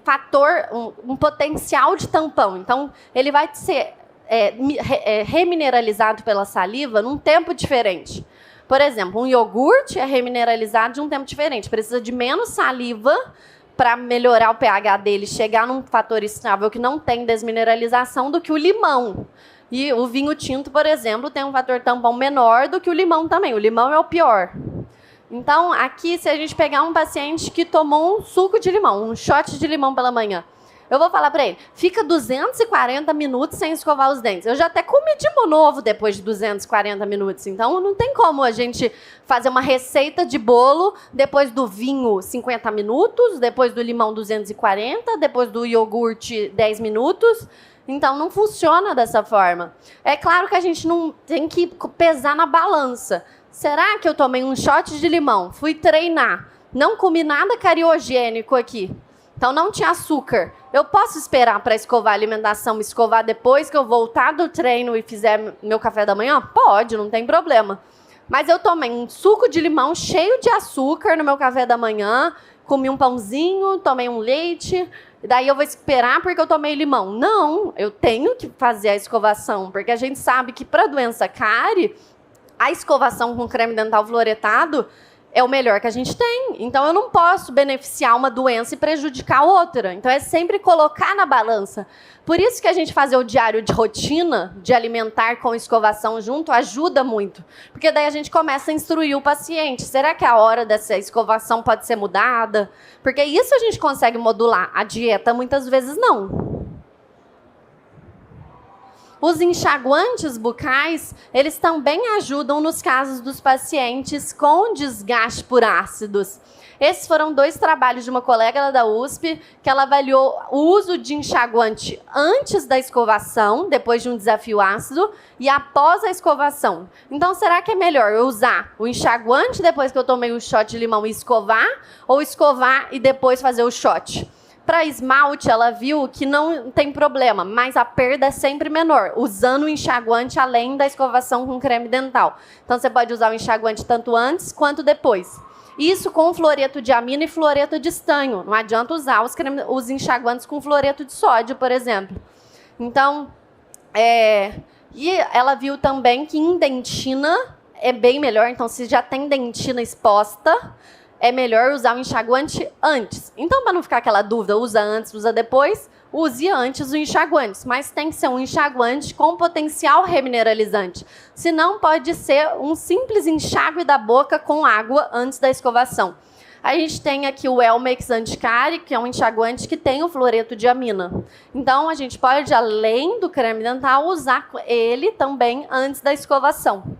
fator, um potencial de tampão. Então, ele vai ser remineralizado pela saliva num tempo diferente. Por exemplo, um iogurte é remineralizado de um tempo diferente. Precisa de menos saliva para melhorar o pH dele, chegar num fator estável que não tem desmineralização do que o limão. E o vinho tinto, por exemplo, tem um fator tampão menor do que o limão também. O limão é o pior. Então, aqui, se a gente pegar um paciente que tomou um suco de limão, um shot de limão pela manhã, eu vou falar para ele, fica 240 minutos sem escovar os dentes. Eu já até comi de novo depois de 240 minutos. Então, não tem como a gente fazer uma receita de bolo depois do vinho 50 minutos, depois do limão 240, depois do iogurte 10 minutos. Então, não funciona dessa forma. É claro que a gente não tem que pesar na balança. Será que eu tomei um shot de limão, fui treinar, não comi nada cariogênico aqui, então não tinha açúcar. Eu posso esperar para escovar a alimentação, me escovar depois que eu voltar do treino e fizer meu café da manhã? Pode, não tem problema. Mas eu tomei um suco de limão cheio de açúcar no meu café da manhã, comi um pãozinho, tomei um leite, daí eu vou esperar porque eu tomei limão. Não, eu tenho que fazer a escovação, porque a gente sabe que para a doença cárie, a escovação com creme dental fluoretado é o melhor que a gente tem. Então, eu não posso beneficiar uma doença e prejudicar outra. Então, é sempre colocar na balança. Por isso que a gente fazer o diário de rotina, de alimentar com escovação junto, ajuda muito. Porque daí a gente começa a instruir o paciente. Será que a hora dessa escovação pode ser mudada? Porque isso a gente consegue modular. A dieta, muitas vezes, não. Os enxaguantes bucais, eles também ajudam nos casos dos pacientes com desgaste por ácidos. Esses foram 2 trabalhos de uma colega lá da USP, que ela avaliou o uso de enxaguante antes da escovação, depois de um desafio ácido, e após a escovação. Então, será que é melhor eu usar o enxaguante depois que eu tomei o shot de limão e escovar, ou escovar e depois fazer o shot? Para esmalte, ela viu que não tem problema, mas a perda é sempre menor, usando o enxaguante além da escovação com creme dental. Então, você pode usar o enxaguante tanto antes quanto depois. Isso com fluoreto de amina e fluoreto de estanho. Não adianta usar os enxaguantes com fluoreto de sódio, por exemplo. Então, e ela viu também que em dentina é bem melhor. Então, se já tem dentina exposta, é melhor usar o enxaguante antes. Então, para não ficar aquela dúvida, usa antes, usa depois, use antes o enxaguante. Mas tem que ser um enxaguante com potencial remineralizante. Senão, pode ser um simples enxágue da boca com água antes da escovação. A gente tem aqui o Elmex Anticárie, que é um enxaguante que tem o fluoreto de amina. Então, a gente pode, além do creme dental, usar ele também antes da escovação.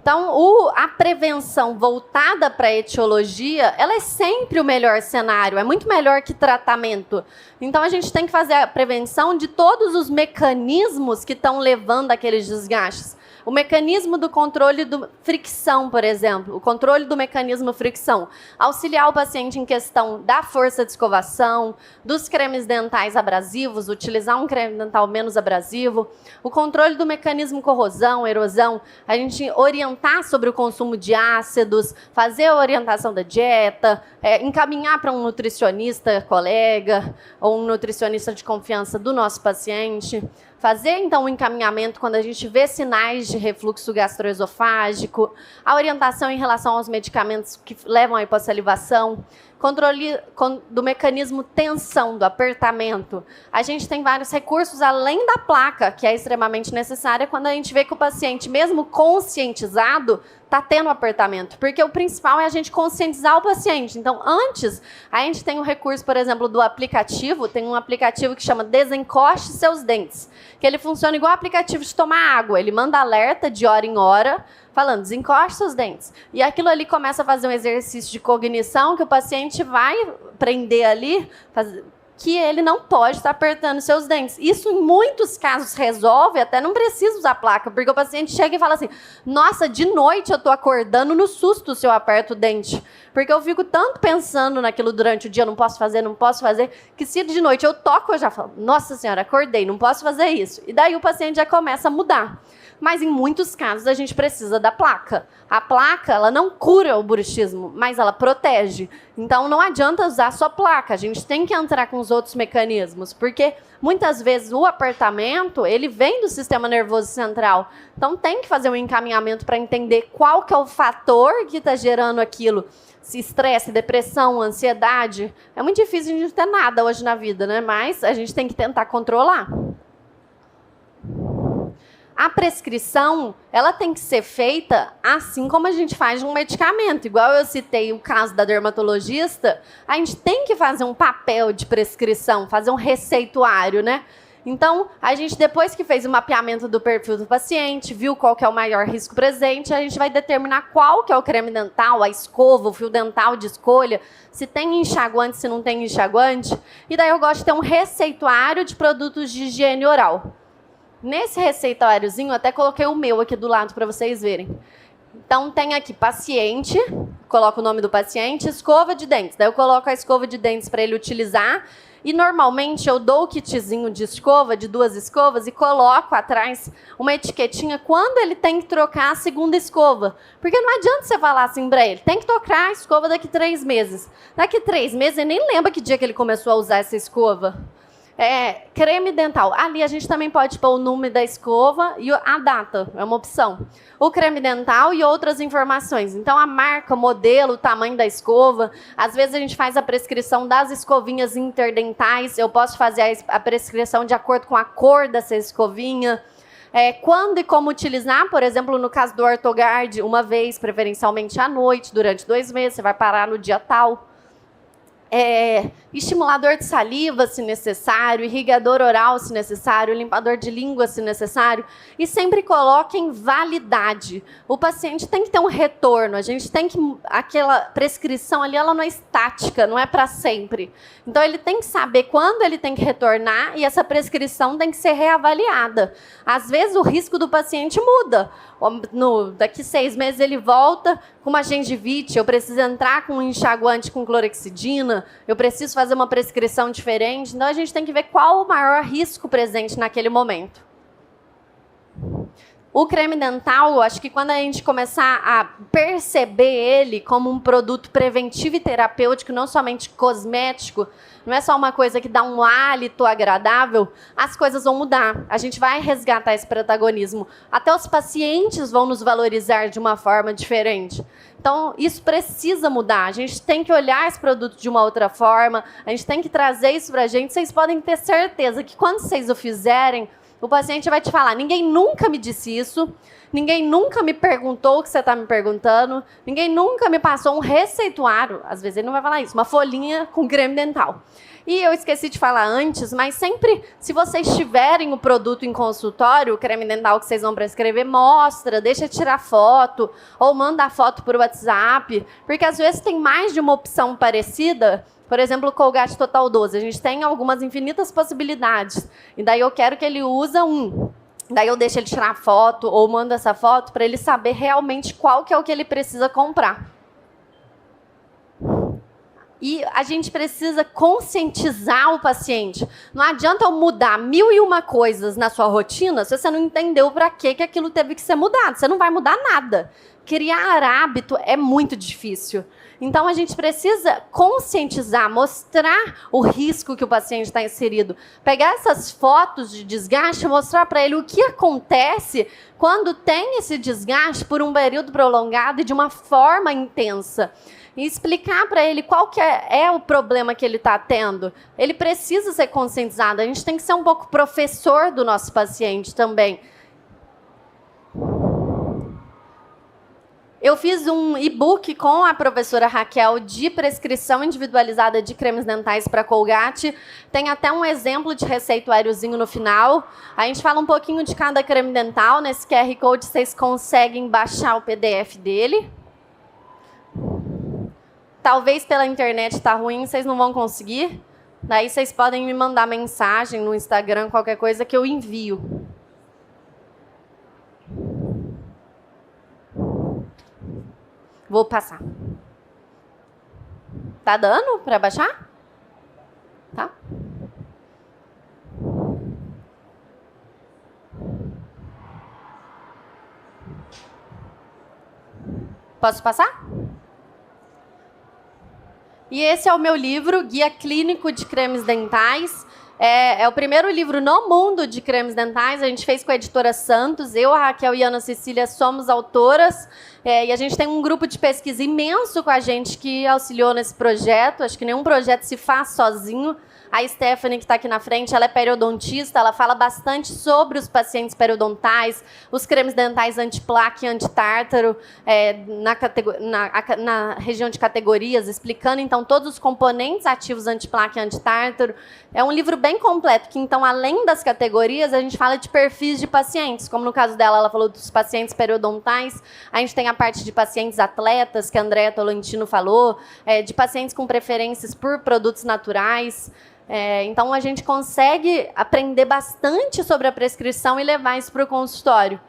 Então, a prevenção voltada para a etiologia, ela é sempre o melhor cenário, é muito melhor que tratamento. Então, a gente tem que fazer a prevenção de todos os mecanismos que estão levando aqueles desgastes. O mecanismo do controle do fricção, por exemplo, o controle do mecanismo fricção, auxiliar o paciente em questão da força de escovação, dos cremes dentais abrasivos, utilizar um creme dental menos abrasivo, o controle do mecanismo corrosão, erosão, a gente orientar sobre o consumo de ácidos, fazer a orientação da dieta, encaminhar para um nutricionista colega ou um nutricionista de confiança do nosso paciente. Fazer, então, o encaminhamento quando a gente vê sinais de refluxo gastroesofágico, a orientação em relação aos medicamentos que levam à hipossalivação. controle do mecanismo tensão, do apertamento. A gente tem vários recursos além da placa, que é extremamente necessária quando a gente vê que o paciente, mesmo conscientizado, está tendo apertamento, porque o principal é a gente conscientizar o paciente. Então, antes, a gente tem o recurso, por exemplo, do aplicativo, tem um aplicativo que chama Desencoste Seus Dentes, que ele funciona igual aplicativo de tomar água, ele manda alerta de hora em hora, falando, desencoste seus dentes. E aquilo ali começa a fazer um exercício de cognição que o paciente vai aprender ali, que ele não pode estar apertando seus dentes. Isso, em muitos casos, resolve, até não precisa usar placa, porque o paciente chega e fala assim, nossa, de noite eu estou acordando no susto se eu aperto o dente, porque eu fico tanto pensando naquilo durante o dia, não posso fazer, que se de noite eu toco, eu já falo, nossa senhora, acordei, não posso fazer isso. E daí o paciente já começa a mudar. Mas, em muitos casos, a gente precisa da placa. A placa, ela não cura o bruxismo, mas ela protege. Então, não adianta usar só placa. A gente tem que entrar com os outros mecanismos, porque, muitas vezes, o apertamento, ele vem do sistema nervoso central. Então, tem que fazer um encaminhamento para entender qual que é o fator que está gerando aquilo. Se estresse, depressão, ansiedade. É muito difícil a gente ter nada hoje na vida, né? Mas a gente tem que tentar controlar. A prescrição, ela tem que ser feita assim como a gente faz um medicamento. Igual eu citei o caso da dermatologista, a gente tem que fazer um papel de prescrição, fazer um receituário, né? Então, a gente, depois que fez o mapeamento do perfil do paciente, viu qual que é o maior risco presente, a gente vai determinar qual que é o creme dental, a escova, o fio dental de escolha, se tem enxaguante, se não tem enxaguante. E daí eu gosto de ter um receituário de produtos de higiene oral. Nesse receituáriozinho, eu até coloquei o meu aqui do lado para vocês verem. Então, tem aqui paciente, coloco o nome do paciente, escova de dentes. Daí eu coloco a escova de dentes para ele utilizar. E, normalmente, eu dou o kitzinho de escova, de 2 escovas, e coloco atrás uma etiquetinha quando ele tem que trocar a segunda escova. Porque não adianta você falar assim para ele, tem que trocar a escova daqui 3 meses. Daqui 3 meses, ele nem lembra que dia que ele começou a usar essa escova. Creme dental. Ali a gente também pode pôr o número da escova e a data, é uma opção. O creme dental e outras informações. Então, a marca, o modelo, o tamanho da escova. Às vezes a gente faz a prescrição das escovinhas interdentais. Eu posso fazer a prescrição de acordo com a cor dessa escovinha. Quando e como utilizar, por exemplo, no caso do Ortogard, uma vez, preferencialmente à noite, durante 2 meses, você vai parar no dia tal. Estimulador de saliva, se necessário, irrigador oral, se necessário, limpador de língua, se necessário, e sempre coloquem validade. O paciente tem que ter um retorno, a gente tem que... Aquela prescrição ali, ela não é estática, não é para sempre. Então, ele tem que saber quando ele tem que retornar e essa prescrição tem que ser reavaliada. Às vezes, o risco do paciente muda. Daqui 6 meses, ele volta com uma gengivite, eu preciso entrar com um enxaguante com clorexidina, eu preciso fazer uma prescrição diferente. Então, a gente tem que ver qual o maior risco presente naquele momento. O creme dental, acho que quando a gente começar a perceber ele como um produto preventivo e terapêutico, não somente cosmético, não é só uma coisa que dá um hálito agradável, as coisas vão mudar. A gente vai resgatar esse protagonismo. Até os pacientes vão nos valorizar de uma forma diferente. Então, isso precisa mudar. A gente tem que olhar esse produto de uma outra forma, a gente tem que trazer isso para a gente. Vocês podem ter certeza que quando vocês o fizerem, o paciente vai te falar, ninguém nunca me disse isso, ninguém nunca me perguntou o que você está me perguntando, ninguém nunca me passou um receituário, às vezes ele não vai falar isso, uma folhinha com creme dental. E eu esqueci de falar antes, mas sempre, se vocês tiverem o produto em consultório, o creme dental que vocês vão prescrever, mostra, deixa tirar foto, ou manda a foto por WhatsApp, porque às vezes tem mais de uma opção parecida. Por exemplo, o Colgate Total 12. A gente tem algumas infinitas possibilidades. E daí eu quero que ele use um. Daí eu deixo ele tirar foto ou mando essa foto para ele saber realmente qual que é o que ele precisa comprar. E a gente precisa conscientizar o paciente. Não adianta eu mudar 1001 coisas na sua rotina se você não entendeu para que aquilo teve que ser mudado. Você não vai mudar nada. Criar hábito é muito difícil. Então, a gente precisa conscientizar, mostrar o risco que o paciente está inserido. Pegar essas fotos de desgaste e mostrar para ele o que acontece quando tem esse desgaste por um período prolongado e de uma forma intensa. e explicar para ele qual que é o problema que ele está tendo. Ele precisa ser conscientizado. A gente tem que ser um pouco professor do nosso paciente também. Eu fiz um e-book com a professora Raquel de prescrição individualizada de cremes dentais para Colgate. Tem até um exemplo de receituáriozinho no final. A gente fala um pouquinho de cada creme dental. Nesse QR Code vocês conseguem baixar o PDF dele. Talvez pela internet está ruim, vocês não vão conseguir. Daí vocês podem me mandar mensagem no Instagram, qualquer coisa que eu envio. Vou passar. Tá dando para baixar? Tá? Posso passar? E esse é o meu livro, Guia Clínico de Cremes Dentais. É o primeiro livro no mundo de cremes dentais. A gente fez com a editora Santos. Eu, a Raquel e a Ana Cecília somos autoras. E a gente tem um grupo de pesquisa imenso com a gente que auxiliou nesse projeto. Acho que nenhum projeto se faz sozinho. A Stephanie, que está aqui na frente, ela é periodontista, ela fala bastante sobre os pacientes periodontais, os cremes dentais anti-plaque e anti-tártaro, na região de categorias, explicando, então, todos os componentes ativos anti-plaque e anti-tártaro. É um livro bem completo, que, então, além das categorias, a gente fala de perfis de pacientes, como no caso dela, ela falou dos pacientes periodontais, a gente tem a parte de pacientes atletas, que a Andréa Tolentino falou, de pacientes com preferências por produtos naturais. Então, a gente consegue aprender bastante sobre a prescrição e levar isso para o consultório.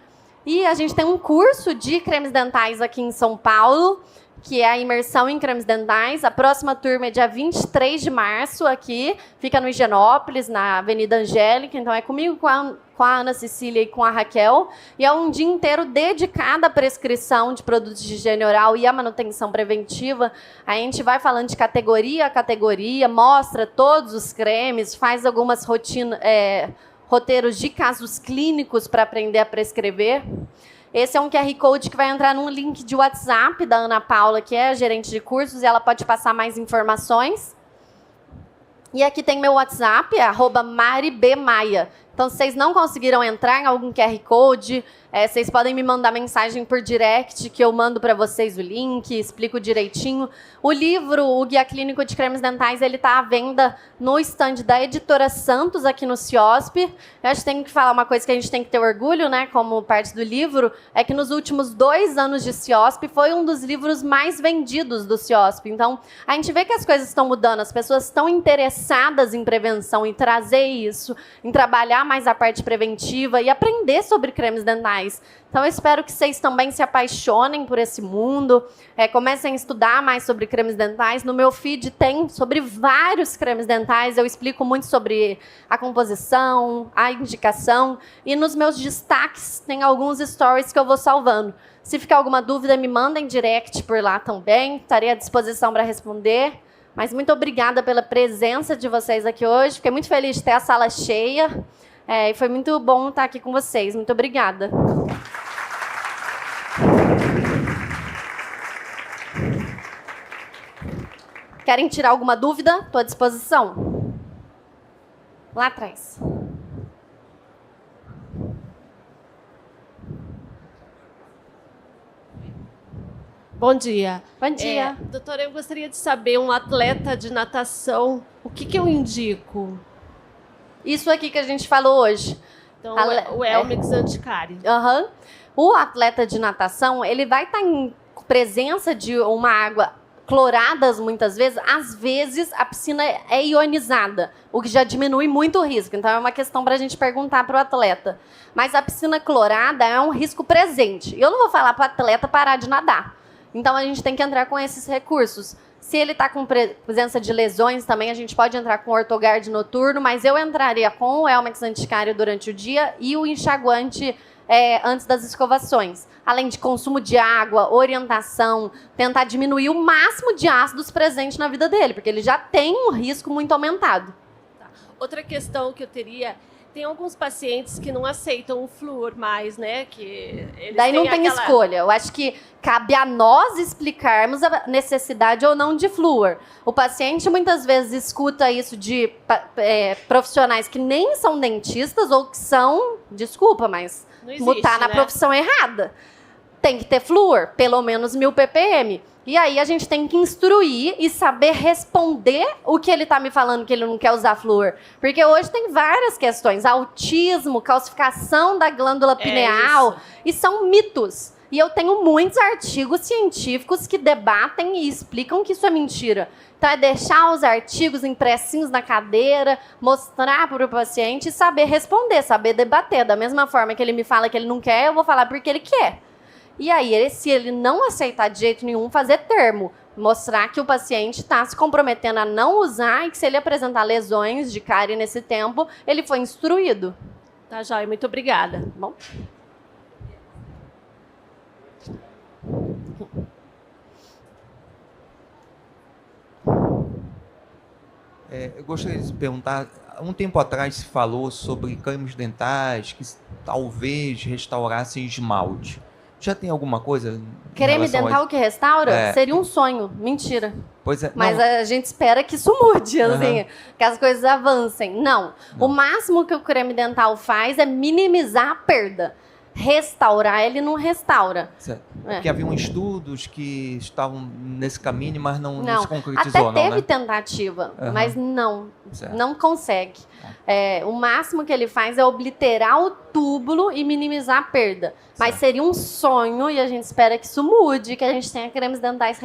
E a gente tem um curso de cremes dentais aqui em São Paulo, que é a imersão em cremes dentais. A próxima turma é dia 23 de março aqui, fica no Higienópolis, na Avenida Angélica. Então, é comigo, com a Ana Cecília e com a Raquel. E é um dia inteiro dedicado à prescrição de produtos de higiene oral e à manutenção preventiva. A gente vai falando de categoria a categoria, mostra todos os cremes, faz algumas roteiros de casos clínicos para aprender a prescrever. Esse é um QR Code que vai entrar num link de WhatsApp da Ana Paula, que é a gerente de cursos, e ela pode passar mais informações. E aqui tem meu WhatsApp, @maribmaia. Então, se vocês não conseguiram entrar em algum QR Code, vocês podem me mandar mensagem por direct, que eu mando para vocês o link, explico direitinho. O livro, o Guia Clínico de Cremes Dentais, ele está à venda no stand da editora Santos, aqui no CIOSP. Eu acho que tenho que falar uma coisa que a gente tem que ter orgulho, né, como parte do livro, é que nos últimos 2 anos de CIOSP foi um dos livros mais vendidos do CIOSP. Então, a gente vê que as coisas estão mudando, as pessoas estão interessadas em prevenção, em trazer isso, em trabalhar mais a parte preventiva e aprender sobre cremes dentais. Então, eu espero que vocês também se apaixonem por esse mundo, comecem a estudar mais sobre cremes dentais. No meu feed tem sobre vários cremes dentais, eu explico muito sobre a composição, a indicação, e nos meus destaques tem alguns stories que eu vou salvando. Se ficar alguma dúvida, me mandem direct por lá também, estarei à disposição para responder. Mas muito obrigada pela presença de vocês aqui hoje, fiquei muito feliz de ter a sala cheia. E foi muito bom estar aqui com vocês. Muito obrigada. Querem tirar alguma dúvida? Estou à disposição. Lá atrás. Bom dia. Bom dia. Doutora, eu gostaria de saber, um atleta de natação, o que eu indico? Isso aqui que a gente falou hoje. Então, o Elmex Anticário. Uhum. O atleta de natação, ele vai estar em presença de uma água cloradas muitas vezes. Às vezes, a piscina é ionizada, o que já diminui muito o risco. Então, é uma questão para a gente perguntar para o atleta. Mas a piscina clorada é um risco presente. Eu não vou falar para o atleta parar de nadar. Então, a gente tem que entrar com esses recursos. Se ele está com presença de lesões também, a gente pode entrar com ortogard noturno, mas eu entraria com o Elmex Anticário durante o dia e o enxaguante antes das escovações. Além de consumo de água, orientação, tentar diminuir o máximo de ácidos presentes na vida dele, porque ele já tem um risco muito aumentado. Tá. Outra questão que eu teria Tem alguns pacientes que não aceitam o flúor mais, né? Que eles Daí não têm tem aquela... escolha. Eu acho que cabe a nós explicarmos a necessidade ou não de flúor. O paciente muitas vezes escuta isso de profissionais que nem são dentistas ou que são, desculpa, mas Não existe, tá na né? profissão errada. Tem que ter flúor, pelo menos 1000 ppm. E aí a gente tem que instruir e saber responder o que ele tá me falando que ele não quer usar flúor. Porque hoje tem várias questões. Autismo, calcificação da glândula pineal. E são mitos. E eu tenho muitos artigos científicos que debatem e explicam que isso é mentira. Então é deixar os artigos impressinhos na cadeira, mostrar para o paciente e saber responder, saber debater. Da mesma forma que ele me fala que ele não quer, eu vou falar porque ele quer. E aí, se ele não aceitar de jeito nenhum, fazer termo. Mostrar que o paciente está se comprometendo a não usar e que se ele apresentar lesões de cárie nesse tempo, ele foi instruído. Tá, joia. Muito obrigada. Bom. Eu gostaria de perguntar, há um tempo atrás se falou sobre cremes dentais que talvez restaurassem esmalte. Já tem alguma coisa? Creme dental que restaura? Seria um sonho. Mentira. Pois é. Mas não. a gente espera que isso mude, assim, que as coisas avancem. Não. O máximo que o creme dental faz é minimizar a perda. Restaurar, ele não restaura. Certo. Porque haviam estudos que estavam nesse caminho, mas não se concretizou, até não, teve né? tentativa, mas Certo. não consegue. O máximo que ele faz é obliterar o túbulo e minimizar a perda. Mas seria um sonho, e a gente espera que isso mude, que a gente tenha cremes dentais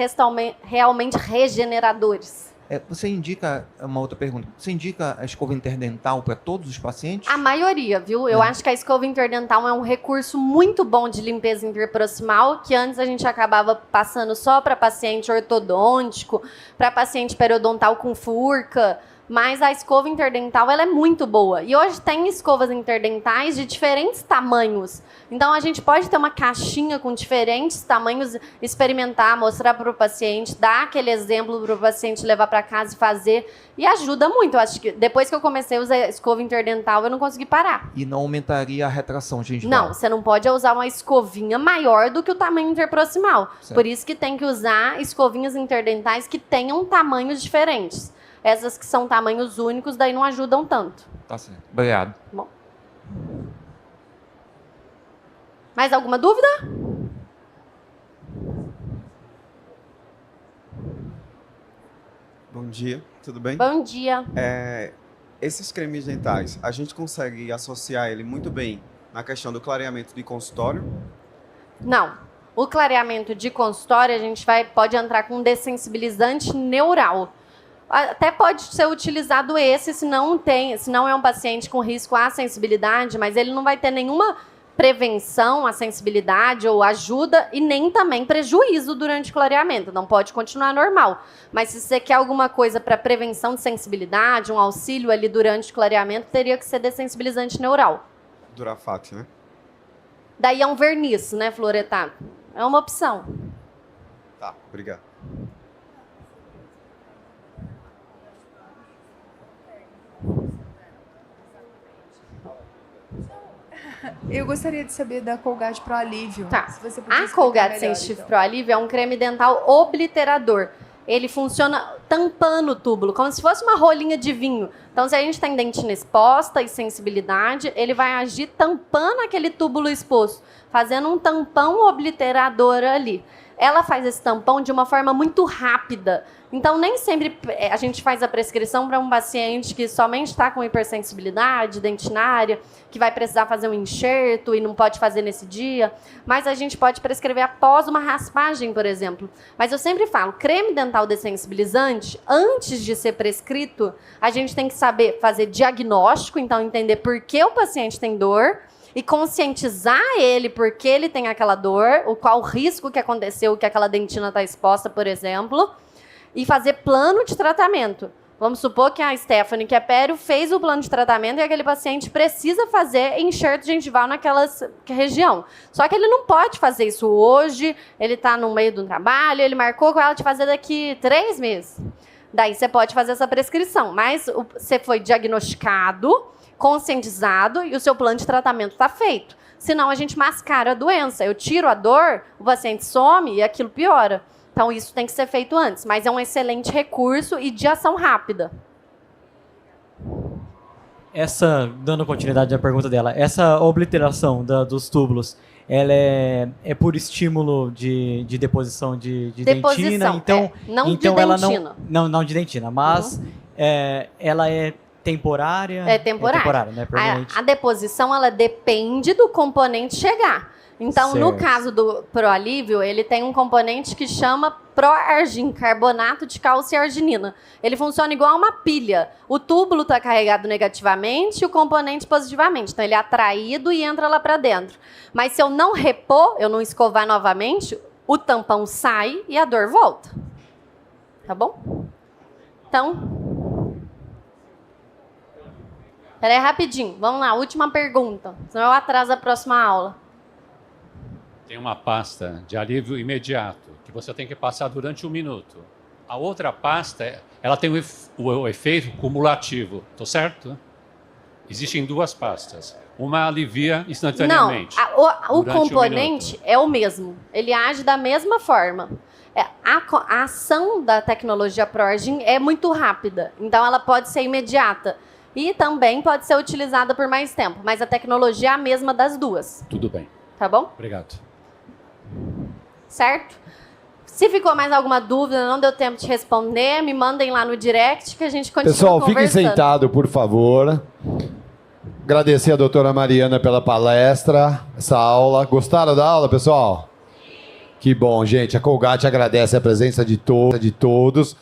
realmente regeneradores. Você indica, uma outra pergunta, você indica a escova interdental para todos os pacientes? A maioria, viu? Eu acho que a escova interdental é um recurso muito bom de limpeza interproximal, que antes a gente acabava passando só para paciente ortodôntico, para paciente periodontal com furca, mas a escova interdental ela é muito boa. E hoje tem escovas interdentais de diferentes tamanhos. Então a gente pode ter uma caixinha com diferentes tamanhos, experimentar, mostrar para o paciente, dar aquele exemplo para o paciente levar para casa e fazer. E ajuda muito. Eu acho que depois que eu comecei a usar a escova interdental, eu não consegui parar. E não aumentaria a retração gengival? Não, você não pode usar uma escovinha maior do que o tamanho interproximal. Certo. Por isso que tem que usar escovinhas interdentais que tenham tamanhos diferentes. Essas que são tamanhos únicos, daí não ajudam tanto. Tá certo. Obrigado. Bom. Mais alguma dúvida? Bom dia, tudo bem? Bom dia. Esses cremes dentais, a gente consegue associar ele muito bem na questão do clareamento de consultório? Não. O clareamento de consultório, a gente pode entrar com um dessensibilizante neural. Até pode ser utilizado esse se não é um paciente com risco à sensibilidade, mas ele não vai ter nenhuma prevenção à sensibilidade ou ajuda e nem também prejuízo durante o clareamento. Não pode continuar normal. Mas se você quer alguma coisa para prevenção de sensibilidade, um auxílio ali durante o clareamento, teria que ser dessensibilizante neural. Durafat, né? Daí é um verniz, né, fluoretado? É uma opção. Tá, obrigado. Eu gostaria de saber da Colgate Pro Alívio. Tá. Se você puder A explicar Colgate melhor, Sensitive então. Pro Alívio é um creme dental obliterador. Ele funciona tampando o túbulo, como se fosse uma rolinha de vinho. Então, se a gente tem dentina exposta e sensibilidade, ele vai agir tampando aquele túbulo exposto, fazendo um tampão obliterador ali. Ela faz esse tampão de uma forma muito rápida. Então, nem sempre a gente faz a prescrição para um paciente que somente está com hipersensibilidade dentinária, que vai precisar fazer um enxerto e não pode fazer nesse dia. Mas a gente pode prescrever após uma raspagem, por exemplo. Mas eu sempre falo, creme dental dessensibilizante, antes de ser prescrito, a gente tem que saber fazer diagnóstico, então entender por que o paciente tem dor, e conscientizar ele porque ele tem aquela dor, qual o risco que aconteceu, que aquela dentina está exposta, por exemplo, e fazer plano de tratamento. Vamos supor que a Stephanie, que é pério, fez o plano de tratamento e aquele paciente precisa fazer enxerto gengival naquela região. Só que ele não pode fazer isso hoje, ele está no meio do trabalho, ele marcou com ela de fazer daqui 3 meses. Daí você pode fazer essa prescrição, mas você foi diagnosticado conscientizado e o seu plano de tratamento está feito. Senão a gente mascara a doença. Eu tiro a dor, o paciente some e aquilo piora. Então isso tem que ser feito antes, mas é um excelente recurso e de ação rápida. Dando continuidade à pergunta dela, essa obliteração dos túbulos, ela é por estímulo de deposição de dentina, então, não então de ela dentina. não de dentina, mas ela é temporária? É temporária. Né? Permanente. A deposição, ela depende do componente chegar. Então, no Certo. caso do Proalívio, ele tem um componente que chama Proargin, carbonato de cálcio e arginina. Ele funciona igual uma pilha. O túbulo está carregado negativamente e o componente positivamente. Então, ele é atraído e entra lá para dentro. Mas se eu não repor, eu não escovar novamente, o tampão sai e a dor volta. Tá bom? Então... Peraí, rapidinho. Vamos lá, última pergunta. Senão eu atraso a próxima aula. Tem uma pasta de alívio imediato, que você tem que passar durante 1 minuto. A outra pasta, ela tem o efeito cumulativo, tô certo? Existem 2 pastas. Uma alivia instantaneamente. Não, o durante 1 componente minuto. é o mesmo. Ele age da mesma forma. A ação da tecnologia Proargin é muito rápida, então ela pode ser imediata. E também pode ser utilizada por mais tempo, mas a tecnologia é a mesma das duas. Tudo bem. Tá bom? Obrigado. Certo? Se ficou mais alguma dúvida, não deu tempo de responder, me mandem lá no direct que a gente continua Pessoal, fiquem conversando. sentados, por favor. Agradecer a doutora Mariana pela palestra, essa aula. Gostaram da aula, pessoal? Que bom, gente. A Colgate agradece a presença de todos.